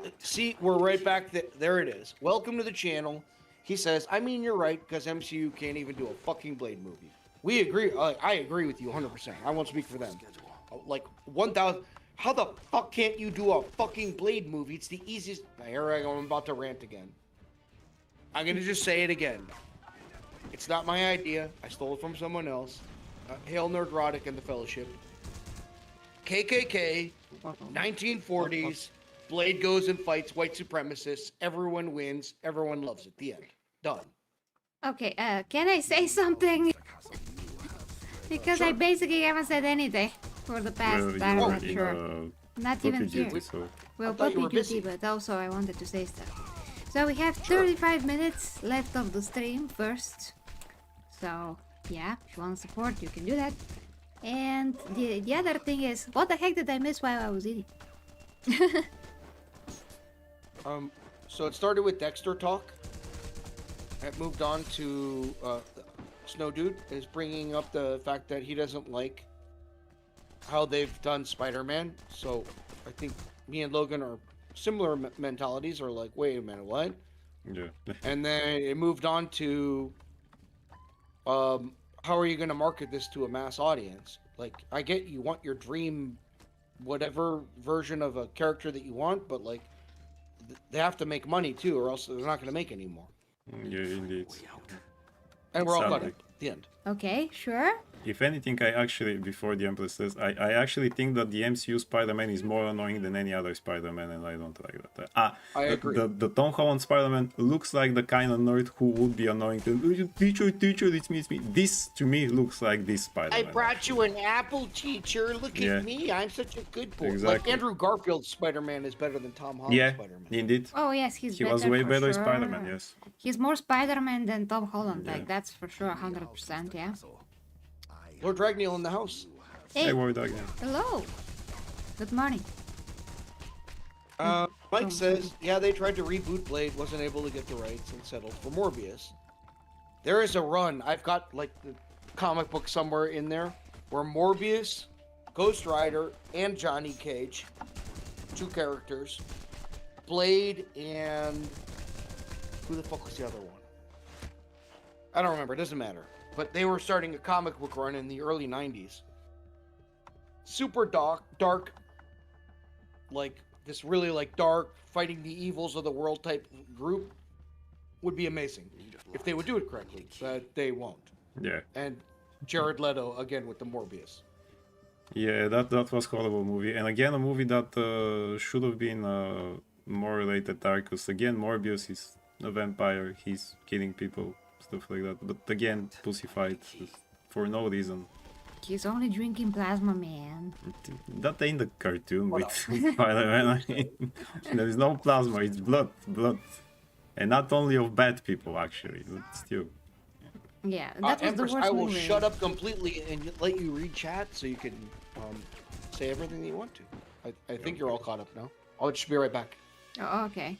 right back there it is. Welcome to the channel. He says, I mean, you're right, because MCU can't even do a fucking Blade movie. We agree. I agree with you 100%. I won't speak for them. Like, 1,000... How the fuck can't you do a fucking Blade movie? It's the easiest... Here I go, I'm about to rant again. I'm gonna just say it again. It's not my idea. I stole it from someone else. Hail Nerdrotic and the Fellowship. KKK, 1940s, Blade goes and fights white supremacists, everyone wins, everyone loves it. The end. Done. Okay, can I say something? Because Sure. I basically haven't said anything for the past, I'm not sure. Not even here. So. Well, thought you puppy were duty, busy. but also I wanted to say stuff. So we have 35 minutes left of the stream first. So, yeah, if you want to support, you can do that. And the other thing is, what the heck did I miss while I was eating? So it started with Dexter talk. It moved on to Snow Dude is bringing up the fact that he doesn't like how they've done Spider-Man. So I think me and Logan are similar mentalities. Are like, wait a minute, what? Yeah. And then it moved on to how are you going to market this to a mass audience? Like, I get you want your dream, whatever version of a character that you want, but like, they have to make money too, or else they're not going to make any more. Yeah, indeed. And we're all Sadly. cut at the end. Okay, sure. If anything, I actually, before the Empress says, I actually think that the MCU Spider-Man is more annoying than any other Spider-Man, and I don't like that. I agree. The Tom Holland Spider-Man looks like the kind of nerd who would be annoying to teacher, it's me. This, to me, looks like this Spider-Man. I brought you an apple, teacher. Look at me. I'm such a good boy. Exactly. Like Andrew Garfield's Spider-Man is better than Tom Holland's Spider-Man. Indeed. Oh yes, He better was way for better sure. Spider-Man, yes. He's more Spider-Man than Tom Holland. Like that's for sure, 100%. Yeah. Lord Ragniel in the house. Hey, War Dog. Hello. Good morning. Mike says, yeah, they tried to reboot Blade, wasn't able to get the rights and settled for Morbius. There is a run. I've got like the comic book somewhere in there where Morbius, Ghost Rider, and Johnny Cage, 2 characters, Blade, and who the fuck was the other one? I don't remember. It doesn't matter. But they were starting a comic book run in the early 90s. Super dark, like this really like dark, fighting the evils of the world type group would be amazing if they would do it correctly, but they won't. Yeah. And Jared Leto again with the Morbius. Yeah, that was horrible movie, and again a movie that should have been more related to because again Morbius is a vampire, he's killing people, stuff like that. But again, pussy fights for no reason. He's only drinking plasma, man. That ain't the cartoon with Spider-Man. I mean, there is no plasma, it's blood, and not only of bad people actually, but still. Yeah, that was Empress, the worst I will movie. shut up completely and let you read chat so you can say everything that you want to. I think you're all caught up now. I'll just be right back. Oh, okay.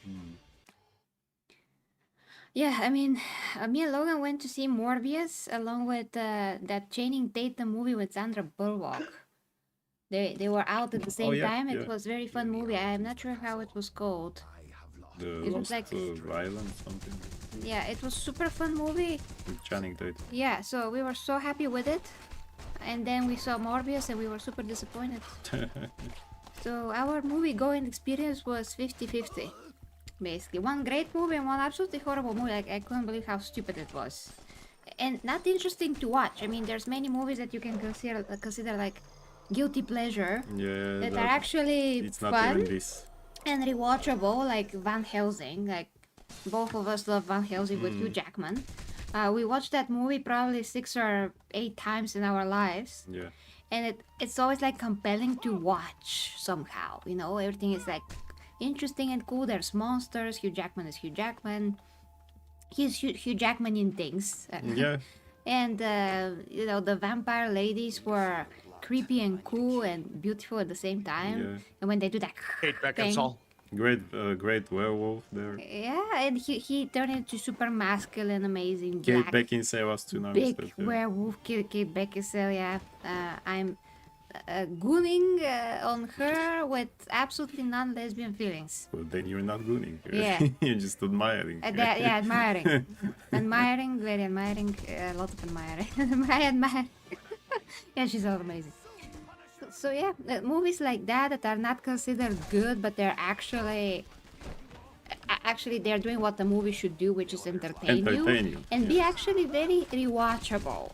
Yeah, I mean, me and Logan went to see Morbius along with that Channing Tatum movie with Sandra Bullock. They were out at the same time. It was a very fun movie. I'm not sure how it was called. The It was Lost like- Island something. Yeah, it was super fun movie. With Channing Tatum. Yeah, so we were so happy with it. And then we saw Morbius and we were super disappointed. So our movie going experience was 50-50. Basically, one great movie and one absolutely horrible movie. Like I couldn't believe how stupid it was, and not interesting to watch. I mean, there's many movies that you can consider like guilty pleasure Yeah, that are actually it's not fun even this. and rewatchable, like Van Helsing. Like both of us love Van Helsing with Hugh Jackman. We watched that movie probably 6 or 8 times in our lives, Yeah. and it's always like compelling to watch somehow. You know, everything is like interesting and cool. There's monsters. Hugh Jackman is Hugh Jackman. He's Hugh Jackman in things. Yeah. And you know, the vampire ladies were creepy and cool and beautiful at the same time. Yeah. And when they do that Kate thing, Beckinsale. Great werewolf there. yeah, and he turned into super masculine, amazing, Kate black, Beckinsale was too nice. big werewolf. Kate Beckinsale. Yeah, I'm gooning on her with absolutely non-lesbian feelings. Well, then you're not gooning. Yeah. You're just admiring. Yeah, admiring. Admiring, very admiring, a lot of admiring. I admire. Yeah, she's all amazing. So yeah, movies like that are not considered good, but they're actually they're doing what the movie should do, which is entertain you and be actually very rewatchable,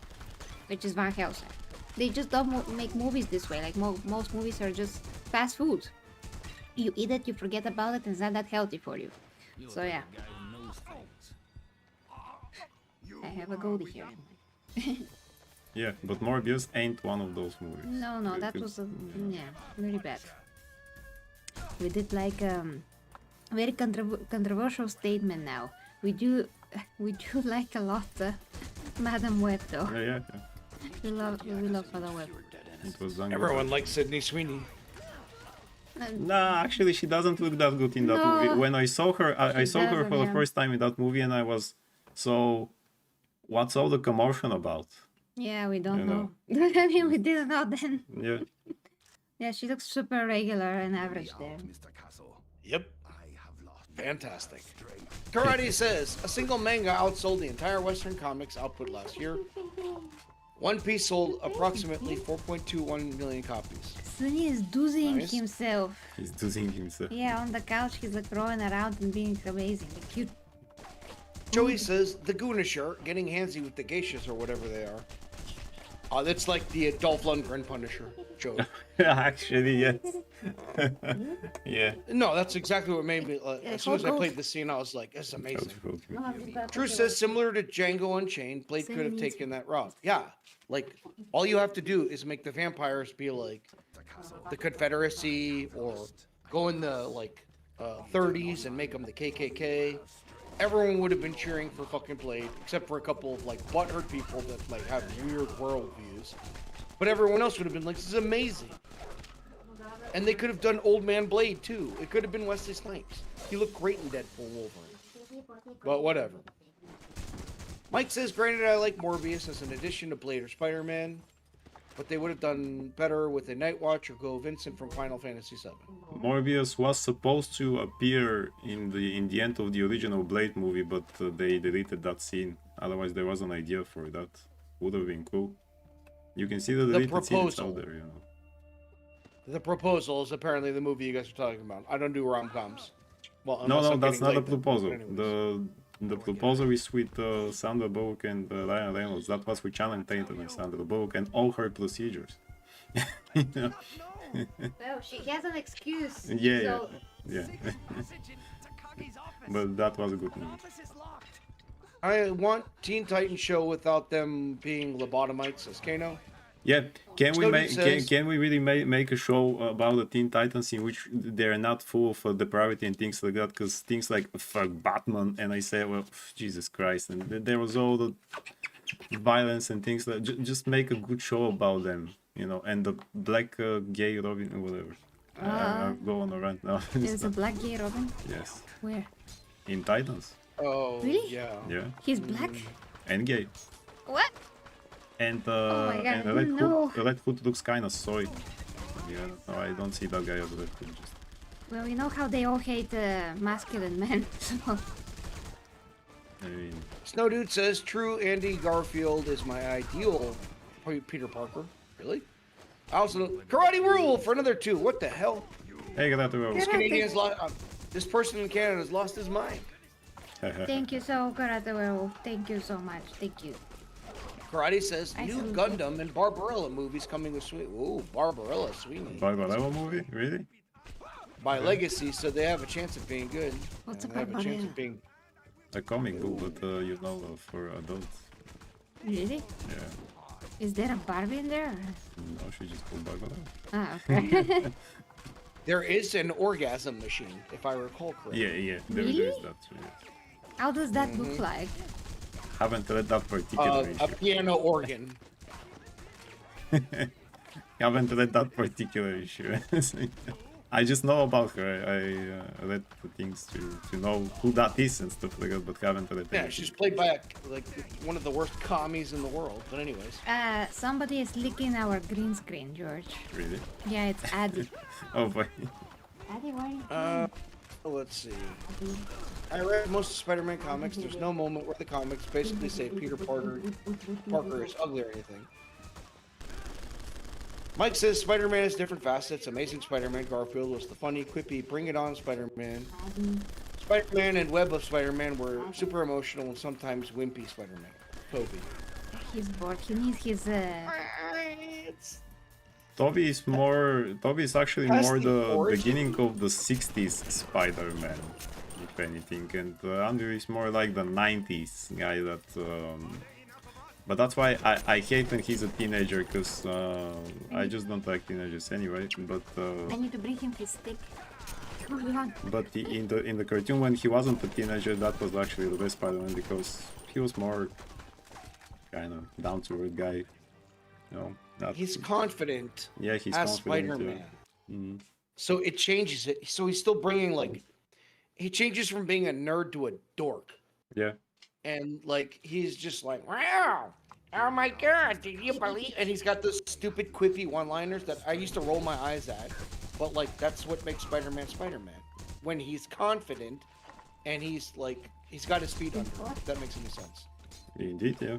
which is Van Helsing. They just don't make movies this way. Like most movies are just fast food. You eat it, you forget about it, and it's not that healthy for you. So yeah. I have a goldie here. Yeah, but Morbius ain't one of those movies. No, that was very bad. We did like very controversial statement now. We do like a lot Madame Web though. Yeah. We love Madame Web. It was done. Everyone likes Sydney Sweeney. Nah, actually, she doesn't look that good in that No. movie. When I saw her, I saw her doesn't, for the yeah. first time in that movie, and I was so. What's all the commotion about? Yeah, we don't You know. know. I mean, we didn't know then. Yeah. Yeah, she looks super regular and average there. Mr. Castle, Yep. I have lost Fantastic. Karate says a single manga outsold the entire Western comics output last year. One Piece sold approximately 4.21 million copies. Sunny is doozing Nice. himself. He's doing himself. Yeah, on the couch, he's like rolling around and being amazing, cute. Joey says the Goonisher getting handsy with the geishas or whatever they are. That's like the Dolph Lundgren Punisher joke. Actually, yes. Yeah. No, that's exactly what made me. As soon as I Hulk played the scene, I was like, "This is amazing." Okay. Drew says similar to Django Unchained, Blade could have taken that route. Yeah, like all you have to do is make the vampires be like the Confederacy, or go in the like 30s and make them the KKK. Everyone would have been cheering for fucking Blade, except for a couple of like butthurt people that like have weird worldviews. But everyone else would have been like, "This is amazing." And they could have done Old Man Blade too. It could have been Wesley Snipes. He looked great in Deadpool Wolverine. But whatever. Mike says, granted, I like Morbius as an addition to Blade or Spider-Man, but they would have done better with a Nightwatch or Go Vincent from Final Fantasy VII. Morbius was supposed to appear in the end of the original Blade movie, but they deleted that scene. Otherwise, there was an idea for that. Would have been cool. You can see the deleted scenes out there, you know. The Proposal is apparently the movie you guys are talking about. I don't do rom-coms. Well, No, that's not a proposal. The proposal is with Sandra Bullock and Ryan Reynolds. That was with Channing Tatum and Sandra Bullock and all her procedures. You know? Well, she has an excuse. Yeah, so... yeah. But that was a good movie. I want Teen Titans show without them being lobotomites, says Kano. Yeah, can we Snowden make says- can we really make a show about the Teen Titans in which they're not full of depravity and things like that? Because things like fuck Batman, and I say, well, Jesus Christ, and there was all the violence and things like. Just make a good show about them, you know, and the black gay Robin or whatever. I'll go on a rant now. There's a black gay Robin? Yes, Where? in Titans. Oh, Really? yeah. Yeah, He's black? and gay. What? And my God, I and didn't know. Red Hood looks kind of soy. Yeah, no, I don't see that guy as Red Hood. Just Well, you know how they all hate masculine men, so... I mean, Snow Dude says, true Andy Garfield is my ideal Peter Parker. Really? I also Karate Rule for another 2. What the hell? hey, get out the way. This Canadian's this person in Canada has lost his mind. Thank you so, Karate Werewolf. Thank you so much. Thank you. Karate says, I new salute Gundam and Barbarella movies coming with Sweeney. Ooh, Barbarella, Sweeney. Barbarella movie? Really? By Legacy, so they have a chance of being good. What's And a they have a chance Barbarella? of being... A comic book, but you know, for adults. Really? Yeah. Is there a Barbie in there? No, she just called Barbarella. Ah, okay. There is an orgasm machine, if I recall correctly. Yeah, there Really? is that. Yeah. How does that look like? Haven't read that particular A issue. piano organ. Haven't read that particular issue. I just know about her. I read the things to know who that is and stuff like that, but haven't read Yeah, anything. she's played by like one of the worst commies in the world. But anyways, Somebody is licking our green screen, George. Really? Yeah, it's Addy. Oh boy. Addy, why are you let's see. I read most of Spider-Man comics. There's no moment where the comics basically say Peter Parker is ugly or anything. Mike says Spider-Man has different facets. Amazing Spider-Man Garfield was the funny, quippy, bring it on Spider-Man. Spider-Man and Web of Spider-Man were super emotional and sometimes wimpy Spider-Man. Toby. He's bored. He needs his Toby is actually That's more the the origin. beginning of the 60s Spider-Man, if anything, and Andrew is more like the 90s guy that but that's why I hate when he's a teenager, because I just don't like teenagers anyway, but I need to bring him his stick. Hold on. but in the cartoon when he wasn't a teenager, that was actually the best Spider-Man, because he was more kind of down-to-earth guy, you know. Not, He's confident yeah, he's as confident. Spider-Man. Mm. So it changes it. So he's still bringing like, he changes from being a nerd to a dork. Yeah. And like, he's just like, wow, oh my God, did you believe? And he's got those stupid quippy one-liners that I used to roll my eyes at. But like, that's what makes Spider-Man Spider-Man. When he's confident and he's like, he's got his feet under him, if that makes any sense. Indeed, yeah.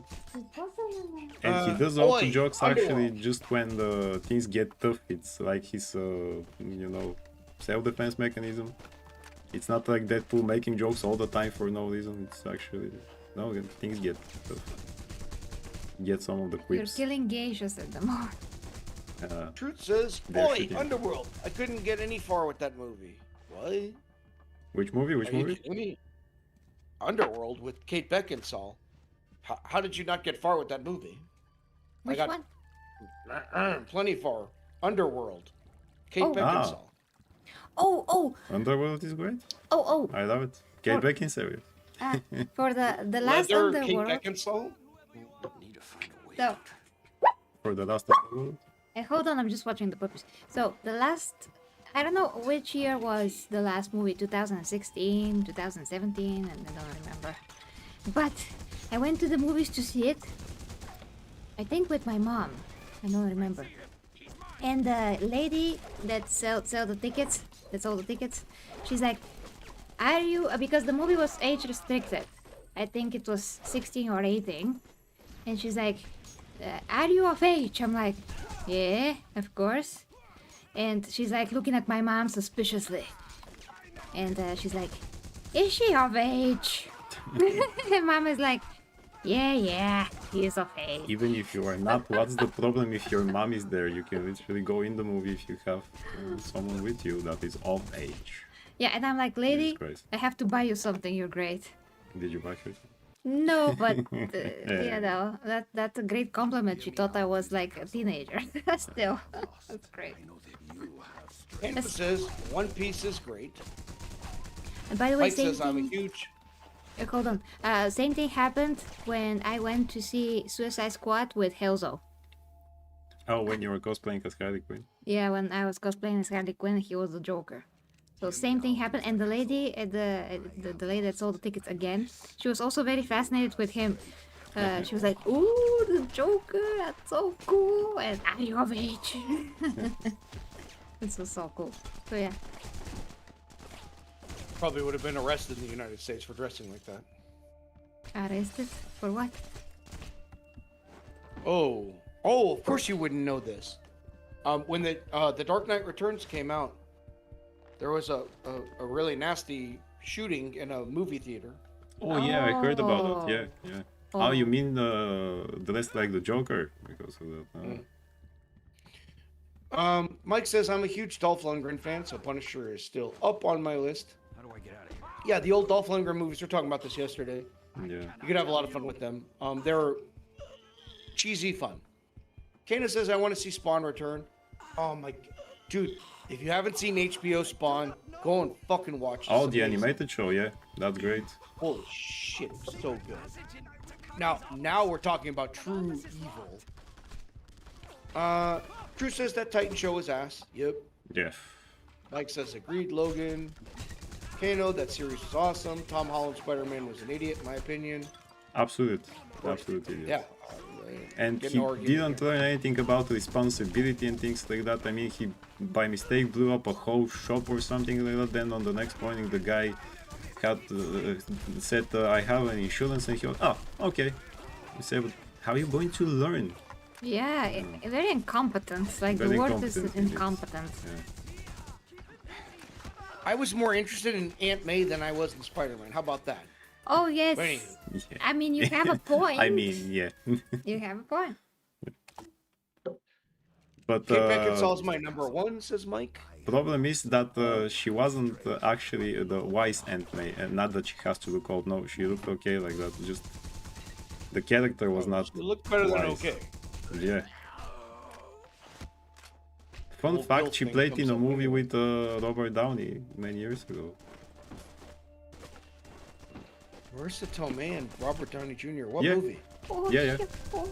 And he does all the Oi, jokes actually Underworld. just when the things get tough. It's like his, you know, self-defense mechanism. It's not like Deadpool making jokes all the time for no reason. It's actually, no, things get tough. get some of the You're quips. killing geishas at the moment. Truth says, They're boy, shooting. Underworld. I couldn't get any far with that movie. What? Which movie? Which Are you movie? kidding me? Underworld with Kate Beckinsale. How did you not get far with that movie? Which got- one? Plenty far. Underworld. Kate Oh. Beckinsale. Oh, Underworld is great. oh. I love it. Kate For- Beckinsale. For the last Leather Kate Underworld. Beckinsale. Need to find a way So, For the last Underworld. hold on, I'm just watching the puppies. So, the last. I don't know which year was the last movie, 2016, 2017, and I don't remember. But I went to the movies to see it. I think with my mom. I don't remember. And the lady that sell the tickets, that sold the tickets, she's like, "Are you?" Because the movie was age restricted. I think it was 16 or 18. And she's like, "Are you of age?" I'm like, "Yeah, of course." And she's like looking at my mom suspiciously. And she's like, "Is she of age?" And mom is like, yeah, he is of age. Even if you are not, what's the problem if your mom is there? You can literally go in the movie if you have someone with you that is of age. Yeah, and I'm like, "Lady, Jesus Christ. I have to buy you something. You're great." Did you buy her? No, but you know, that's a great compliment. She thought I was like a teenager. Still, that's great. I know that you have strength. Canada says One Piece is great. And by the way, Mike same says I'm a thing. huge. Hold on. Same thing happened when I went to see Suicide Squad with Helzo. Oh, when you were cosplaying as Harley Quinn. Yeah, when I was cosplaying as Harley Quinn, he was the Joker. So same thing happened, and the lady at the lady that sold the tickets again, she was also very fascinated with him. She was like, "Ooh, the Joker, that's so cool!" And are you of age? This was so cool. So yeah, Probably would have been arrested in the United States for dressing like that. arrested for what? Oh, of course you wouldn't know this. When the Dark Knight Returns came out, there was a really nasty shooting in a movie theater. Oh yeah, I heard about it. Oh. Yeah. Oh, you mean dressed like the Joker because of that? Mike says I'm a huge Dolph Lundgren fan, so Punisher is still up on my list. How do I get out of here? Yeah, the old Dolph Lundgren movies. We were talking about this yesterday. Yeah. You could have a lot of fun with them. They're cheesy fun. Kana says I want to see Spawn return. Oh my, dude! If you haven't seen HBO Spawn, go and fucking watch. Oh, It's the amazing. animated show. Yeah, that's great. Holy shit, it's so good. Now we're talking about true evil. Drew says that Titan show is ass. Yep. Yeah. Mike says agreed. Logan. Kano, that series was awesome. Tom Holland Spider-Man was an idiot, in my opinion. Absolute. Absolutely. Yeah. And Get he no argument didn't learn anything about responsibility and things like that. I mean, he by mistake blew up a whole shop or something like that. Then on the next morning, the guy had said, "I have an insurance," and he was, "Oh, okay." He said, "But how are you going to learn?" Yeah, very incompetent. Like Very the word is incompetent, indeed. incompetent. Yeah. I was more interested in Aunt May than I was in Spider-Man. How about that? Oh yes. But anywho, Yeah. I mean, you have a point. I mean, yeah. You have a point. But Kate Beckinsale's my number one, says Mike. problem is that she wasn't actually the wise Aunt May, and not that she has to look old. No, she looked okay like that. Just the character was not. It looked better than wise. okay. Yeah. Fun Whole fact: guilt she thing played comes in a up movie anyway. with Robert Downey many years ago. Versatile man, Robert Downey Jr. What Yeah. movie? Oh, Yeah, yeah. shit, boy.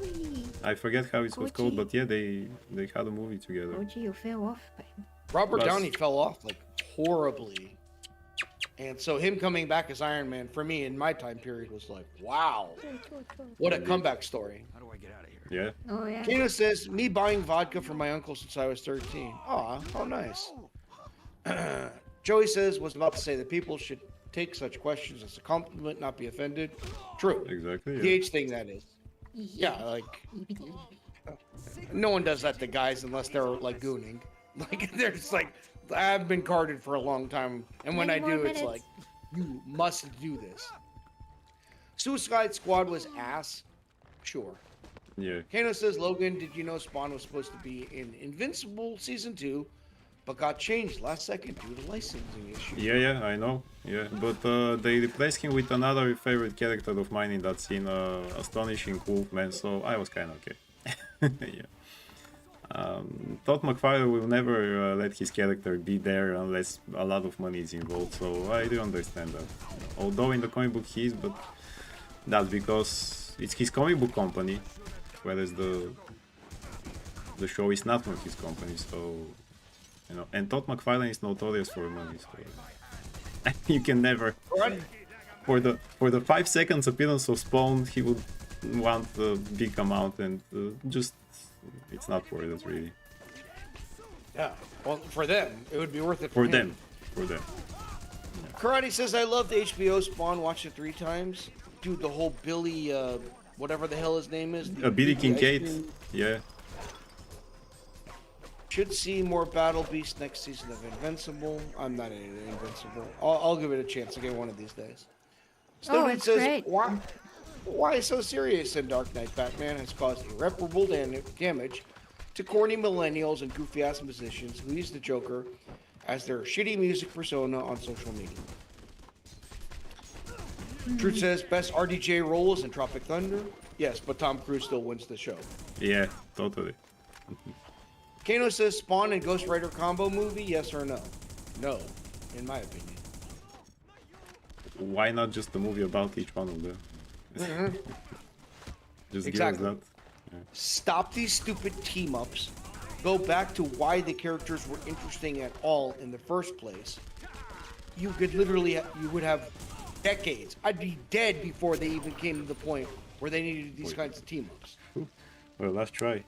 I forget how it was called, Gucci. but yeah, they had a movie together. Oh, gee, you fell off, babe. Robert Plus- Downey fell off like horribly. And so him coming back as Iron Man for me in my time period was like, wow, what a comeback story. How do I get out of here? Yeah. Oh yeah. Kena says, me buying vodka for my uncle since I was 13. Aw, how nice. Joey says, was about to say that people should take such questions as a compliment, not be offended. True. Exactly. The Yeah. age thing, that is. Yeah, like, no one does that to guys unless they're like gooning. Like, they're just like, I've been carded for a long time, and when Many I more do, it's minutes. like, you must do this. Suicide Squad was ass, sure. Yeah. Kano says, Logan, did you know Spawn was supposed to be in Invincible Season 2, but got changed last second due to licensing issues? Yeah, I know. Yeah, but they replaced him with another favorite character of mine in that scene, Astonishing Wolfman, so I was kind of okay. Yeah. Todd McFarlane will never let his character be there unless a lot of money is involved, so I do understand that. Although in the comic book he is, but that's because it's his comic book company, whereas the show is not from his company, so you know. And Todd McFarlane is notorious for money, so you can never. Right. For the 5 seconds appearance of Spawn, he would want a big amount, and just it's not worth it really. Yeah. Well, for them, it would be worth it For him. them, for them. Karate says, I love the HBO Spawn, watched it 3 times. Dude, the whole Billy, whatever the hell his name is. Billy ice Kincaid, cream. yeah. Should see more Battle Beast next season of Invincible. I'm not into Invincible. I'll give it a chance again one of these days. Snowden it's says, great. why so serious in Dark Knight? Batman has caused irreparable damage to corny millennials and goofy-ass musicians who use the Joker as their shitty music persona on social media. Truth says, best RDJ role is in Tropic Thunder. Yes, but Tom Cruise still wins the show. Yeah, totally. Kano says, Spawn and Ghost Rider combo movie, yes or no? No, in my opinion. Why not just a movie about each one of them? Just Exactly. give us that. Stop these stupid team-ups. Go back to why the characters were interesting at all in the first place. You could literally, you would have decades. I'd be dead before they even came to the point where they needed these kinds of team-ups. Well, let's try.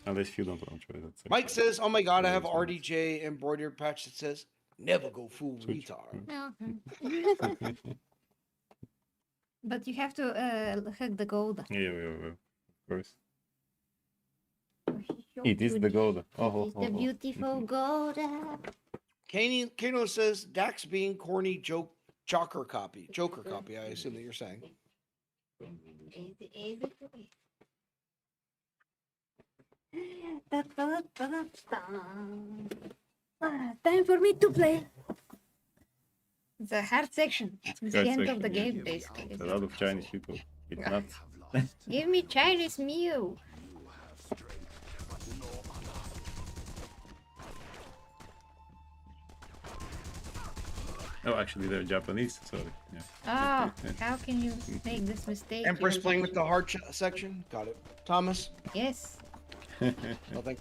Unless you don't want to try that. Mike says, oh my god, I have RDJ embroidered patch that says, never go full retard. Okay. But you have to hug the gold. Yeah, of course. It is the gold. It's the beautiful gold. Kano says, Dax being corny Joker copy, I assume that you're saying. Time for me to play. It's a hard section. It's the Hard end of section, the yeah. game, basically. A lot of Chinese people. It's not. Give me Chinese meal. Oh, actually, they're Japanese. Sorry. Yeah. Oh, how can you make this mistake? Empress You're- playing with the hard section. Got it. Thomas. Yes. Nothing.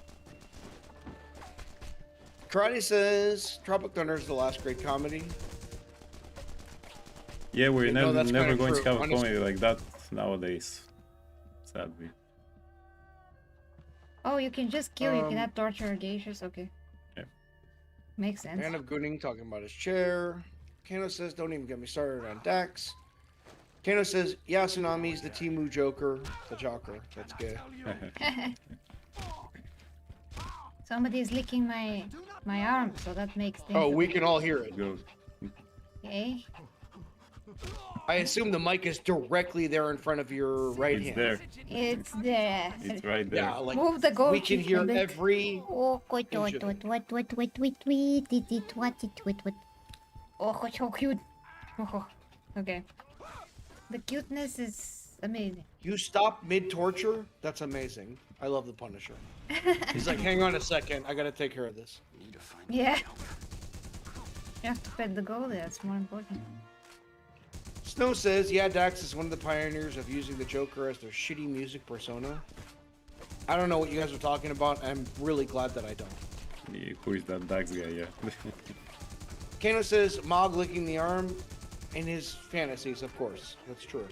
Karate says Tropic Thunder is the last great comedy. Yeah, we're No, that's never kinda going true, to have a honestly. comedy like that nowadays. Sadly. Oh, you can just kill. You cannot torture geishas. Okay. Yeah. Makes sense. Man of Gooning talking about his chair. Kano says, don't even get me started on Dax. Kano says, yeah, Tsunami's the Timu Joker. The Joker. That's good. Somebody is licking my arm, so that makes things. Oh, we can all hear it. Go. Okay. I assume the mic is directly there in front of your right It's hand. there. It's there. It's right there. Yeah, like Move the goal. we can hear every. Oh, what, inch of it. Oh, so cute. Oh, okay. The cuteness is amazing. You stop mid torture. That's amazing. I love the Punisher. He's like, hang on a second. I gotta take care of this. Yeah. You have to pet the goalie. That's more important. Snow says, yeah, Dax is one of the pioneers of using the Joker as their shitty music persona. I don't know what you guys are talking about. I'm really glad that I don't. Yeah, who is that Dax guy? Yeah. Kano says, Mog licking the arm in his fantasies, of course. That's true.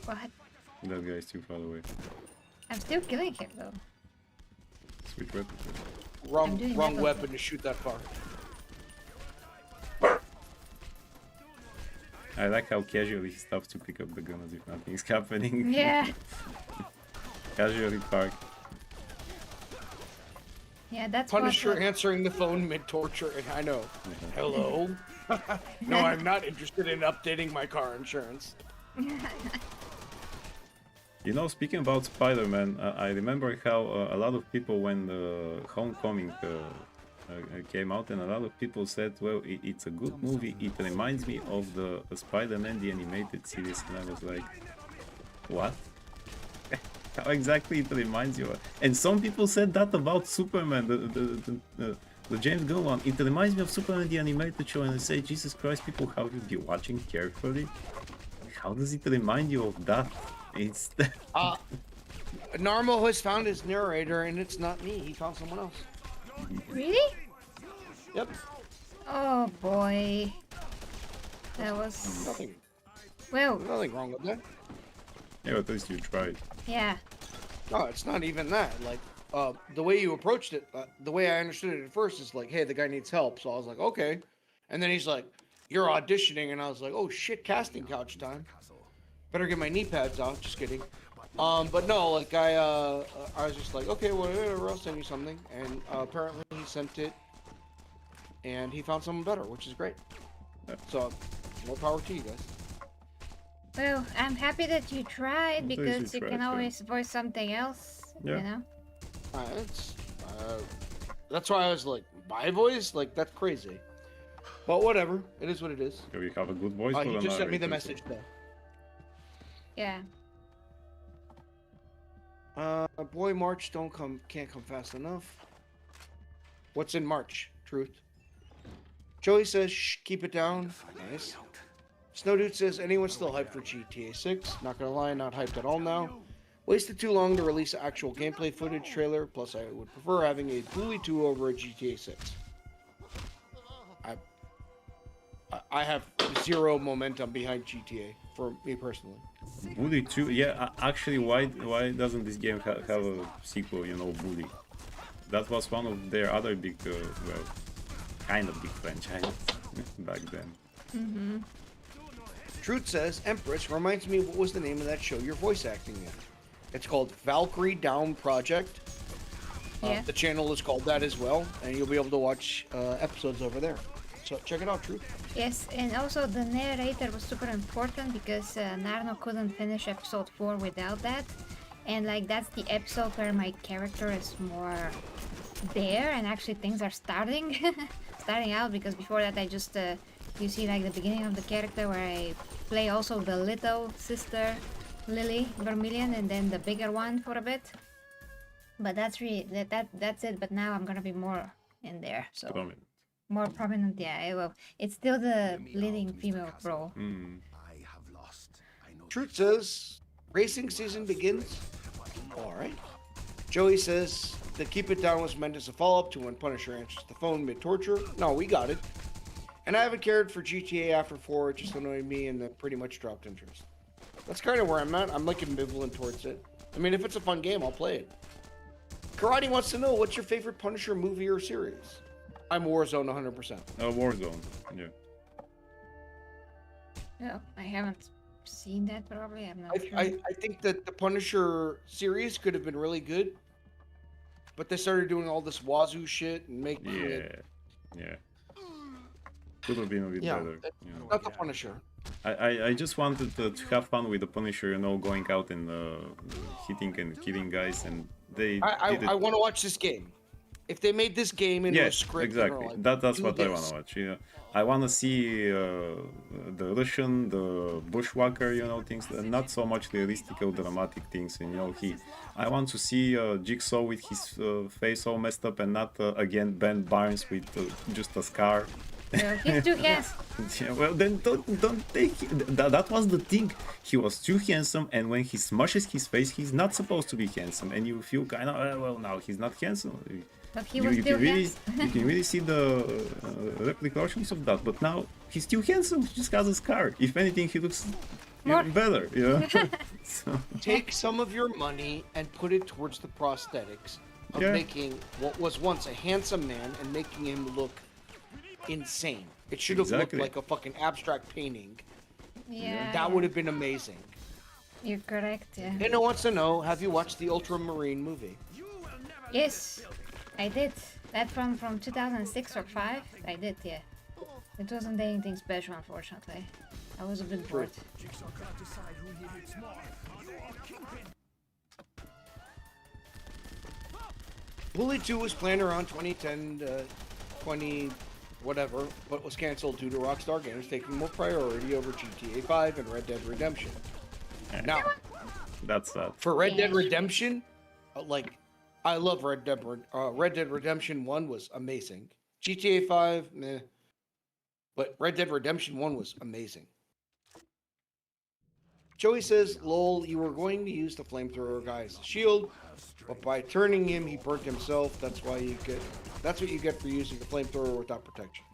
What? That guy is too far away. I'm still killing him though. Switch weapon. Wrong doing wrong that weapon to shoot that far. I like how casually he stops to pick up the gun as if nothing is happening. Yeah. Casually parked. Yeah, that's Punisher what. answering the phone mid-torture, and I know. Hello? No, I'm not interested in updating my car insurance. You know, speaking about Spider-Man, I remember how a lot of people, when the Homecoming came out, and a lot of people said, well, it's a good movie, it reminds me of the Spider-Man, the animated series, and I was like, what? How exactly it reminds you of? And some people said that about Superman, the James Gunn one. It reminds me of Superman, the animated show, and I say, Jesus Christ, people, how you be watching carefully? How does it remind you of that? It's Narmo has found his narrator, and it's not me. He found someone else. Really? Yep. Oh boy. That was... Nothing. Well, Nothing wrong with that. yeah, at least you tried. yeah. No, it's not even that. Like, the way you approached it, the way I understood it at first is like, hey, the guy needs help. So I was like, okay. And then he's like, you're auditioning, and I was like, oh shit, casting couch time. Better get my knee pads out. Just kidding. But no, like I was just like, okay, whatever, I'll send you something. And apparently he sent it, and he found someone better, which is great. Yeah. So, more power to you guys. Well, I'm happy that you tried At least because you you can tried, yeah. always voice something else. Yeah. You know? That's why I was like, my voice, like that's crazy. But whatever, it is what it is. Do we have a good voice for He the just sent me the narrator, message though. Yeah. Boy, March can't come fast enough. What's in March? Truth. Joey says, shh, keep it down. Nice. Snow Dude says, anyone still hyped for GTA 6? Not gonna lie, not hyped at all now. Wasted too long to release actual gameplay footage trailer, plus I would prefer having a Bully 2 over a GTA 6. I have zero momentum behind GTA, for me personally. Bully 2, yeah, actually, why doesn't this game have a sequel, you know, Bully? That was one of their other big, well, kind of big franchises back then. Mm-hmm. Truth says, Empress reminds me of what was the name of that show you're voice acting in. It's called Valkyrie Down Project. Yeah. The channel is called that as well, and you'll be able to watch episodes over there. So check it out, Truth. Yes, and also the narrator was super important because Narno couldn't finish episode 4 without that. And like that's the episode where my character is more there and actually things are starting out, because before that I just you see like the beginning of the character where I play also the little sister Lily Vermilion and then the bigger one for a bit. But that's really that's it, but now I'm gonna be more in there. So Prominent. more prominent, yeah. Well, it's still the leading female role. I have lost. I know. Truth says, racing season begins. All right. Joey says, the Keep It Down was meant as a follow-up to when Punisher answers the phone mid-torture. No, we got it. And I haven't cared for GTA after 4, it just annoyed me and that pretty much dropped interest. That's kind of where I'm at. I'm like ambivalent towards it. I mean, if it's a fun game, I'll play it. Karate wants to know, what's your favorite Punisher movie or series? I'm Warzone 100%. Warzone, yeah. No, I haven't seen that probably. I'm not sure. I think that the Punisher series could have been really good, but they started doing all this Wazoo shit and making it... Yeah. Could have been a bit better. You know. Not the Punisher. I just wanted to have fun with the Punisher, you know, going out and hitting and killing guys, and they. I want to watch this game. If they made this game into a script, exactly. Like, That's what I want to watch. Yeah. I want to see the Russian, the bushwhacker, you know, things. Not so much realistic or dramatic things. You know, I want to see Jigsaw with his face all messed up, and not again Ben Barnes with just a scar. No, he's too handsome. Yeah, well, then don't take that was the thing. He was too handsome, and when he smushes his face, he's not supposed to be handsome, and you feel kind of well, now he's not handsome. But he was still handsome. You can really see the repercussions of that. But now he's still handsome. He just has a scar. If anything, he looks even better. Yeah. So. Take some of your money and put it towards the prosthetics of making what was once a handsome man and making him look insane. It should have looked like a fucking abstract painting. Yeah. That would have been amazing. You're correct, yeah. Dana wants to know, have you watched the Ultramarine movie? Yes, I did. That one from 2006 or 5? I did, yeah. It wasn't anything special, unfortunately. I was a bit bored. Bully 2 was planned around 2010 20 whatever, but was canceled due to Rockstar Games taking more priority over GTA 5 and Red Dead Redemption. Now, That's sad. for Red Dead Yes. Redemption, I love Red Dead. Red Dead Redemption 1 was amazing. GTA 5, meh. But Red Dead Redemption 1 was amazing. Joey says, lol, you were going to use the flamethrower guy as a shield, but by turning him, he burnt himself. That's what you get for using the flamethrower without protection.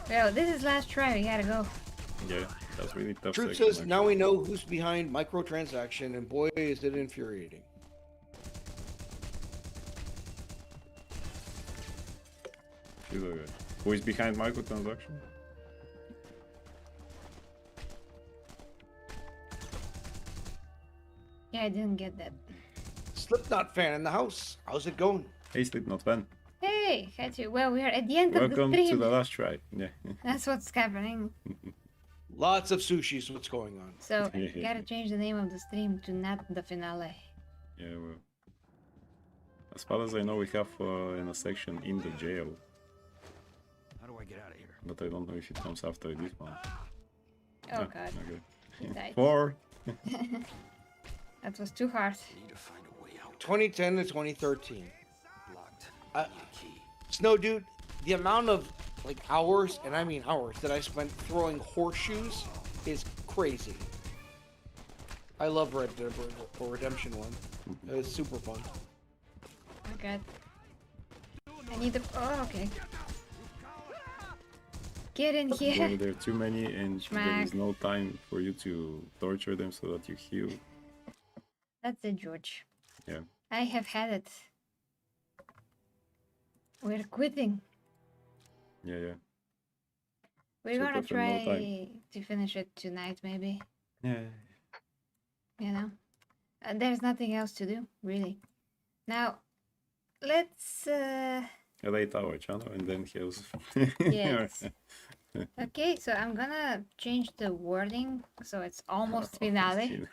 Well, this is last try, we gotta go. Yeah, that's really tough. Truth section, says, now we know who's behind microtransaction, and boy, is it infuriating. actually. Who is behind microtransaction? Yeah, I didn't get that. Slipknot fan in the house. How's it going? Hey, Slipknot fan. Hey, Hatchet. Well, we are at the end of the Welcome to stream. the last try. Yeah. That's what's happening. Lots of sushi is what's going on. So, gotta change the name of the stream to not the finale. Yeah, well. As far as I know, we have in a section in the jail, How do I get out of here? but I don't know if it comes after this one. Oh Ah, god, Okay. he died. 4. That was too hard. Need to find a way out. 2010 to 2013. Blocked. Uh, Need a key. Snow dude, the amount of hours, and I mean hours, that I spent throwing horseshoes is crazy. I love Red Dead Redemption 1. It was super fun. Oh god. I need the. Oh, okay. Get in Well, here. there are too many, and there is Schmack. no time for you to torture them so that you heal. That's it, George. Yeah. I have had it. We're quitting. Yeah, yeah. We're So gonna definitely no try to finish it tonight, maybe. Yeah. You know? There's nothing else to do, really. Now, let's. A late hour channel, and then heals. Yes. Okay, so I'm gonna change the wording so it's almost finale.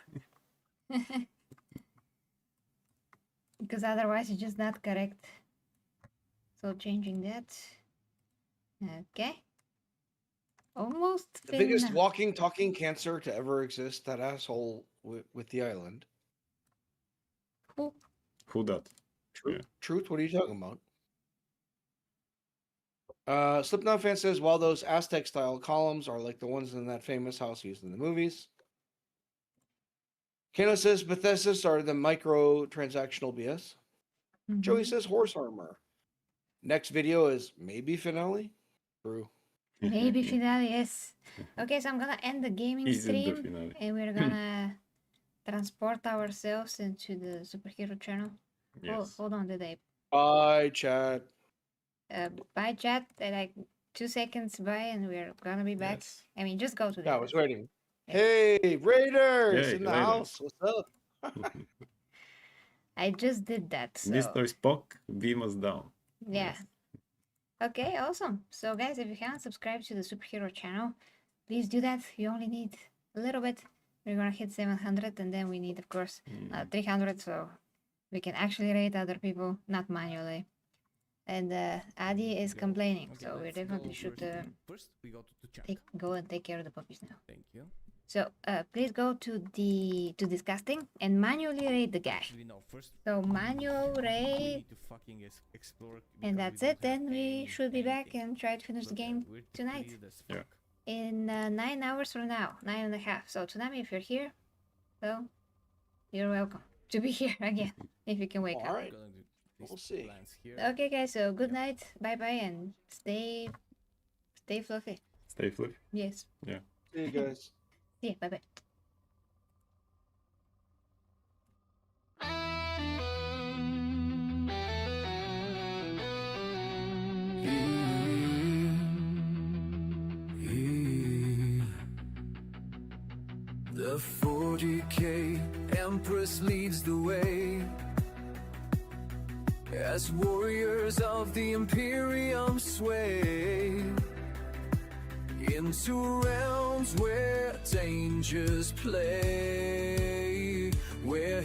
Because otherwise it's just not correct. So changing that. Okay. Almost The biggest finale. walking, talking cancer to ever exist, that asshole with the island. Who? Who that? Truth, Yeah. Truth, what are you talking about? Slipknot fan says, while those Aztec-style columns are like the ones in that famous house used in the movies. Kano says, Bethesda's are the micro-transactional BS. Joey says, horse armor. Next video is maybe finale? True. Maybe finale, yes. Okay, so I'm gonna end the gaming He's in the stream finale. and we're gonna transport ourselves into the superhero channel. Yes. Hold on, did I? Bye, chat. Bye, chat. Like 2 seconds by, and we're gonna be back. Yes. I mean, just go to Yeah, I that. was waiting. Yeah. Hey, Raiders Hey, in the Raiders. house. What's up? I just did that. So Mr. Spock, beam us down. yeah. Okay, awesome. So guys, if you haven't subscribed to the superhero channel, please do that. You only need a little bit. We're gonna hit 700, and then we need, of course, 300, so we can actually rate other people, not manually. And Adi is complaining, Okay, so we let's definitely go should first we go to the chat. go and take care of the puppies now. Thank you. So please go to disgusting and manually rate the guy. We know first So manual we rate, need to fucking explore. and because that's we it. don't have Then we should be back anything. and try to finish the But, game we're tonight. depleted as Yeah. fuck. In 9 hours from now, 9.5. So Tsunami, if you're here, well, you're welcome to be here again if you can wake All up. right. Gonna do these We'll see. plans here. Okay, guys. So good night, bye bye, and stay fluffy. Stay flip. Yes. Yeah. See you guys. See ya. Bye bye. The 40k Empress leads the way as warriors of the imperium sway in into realms where dangers play, where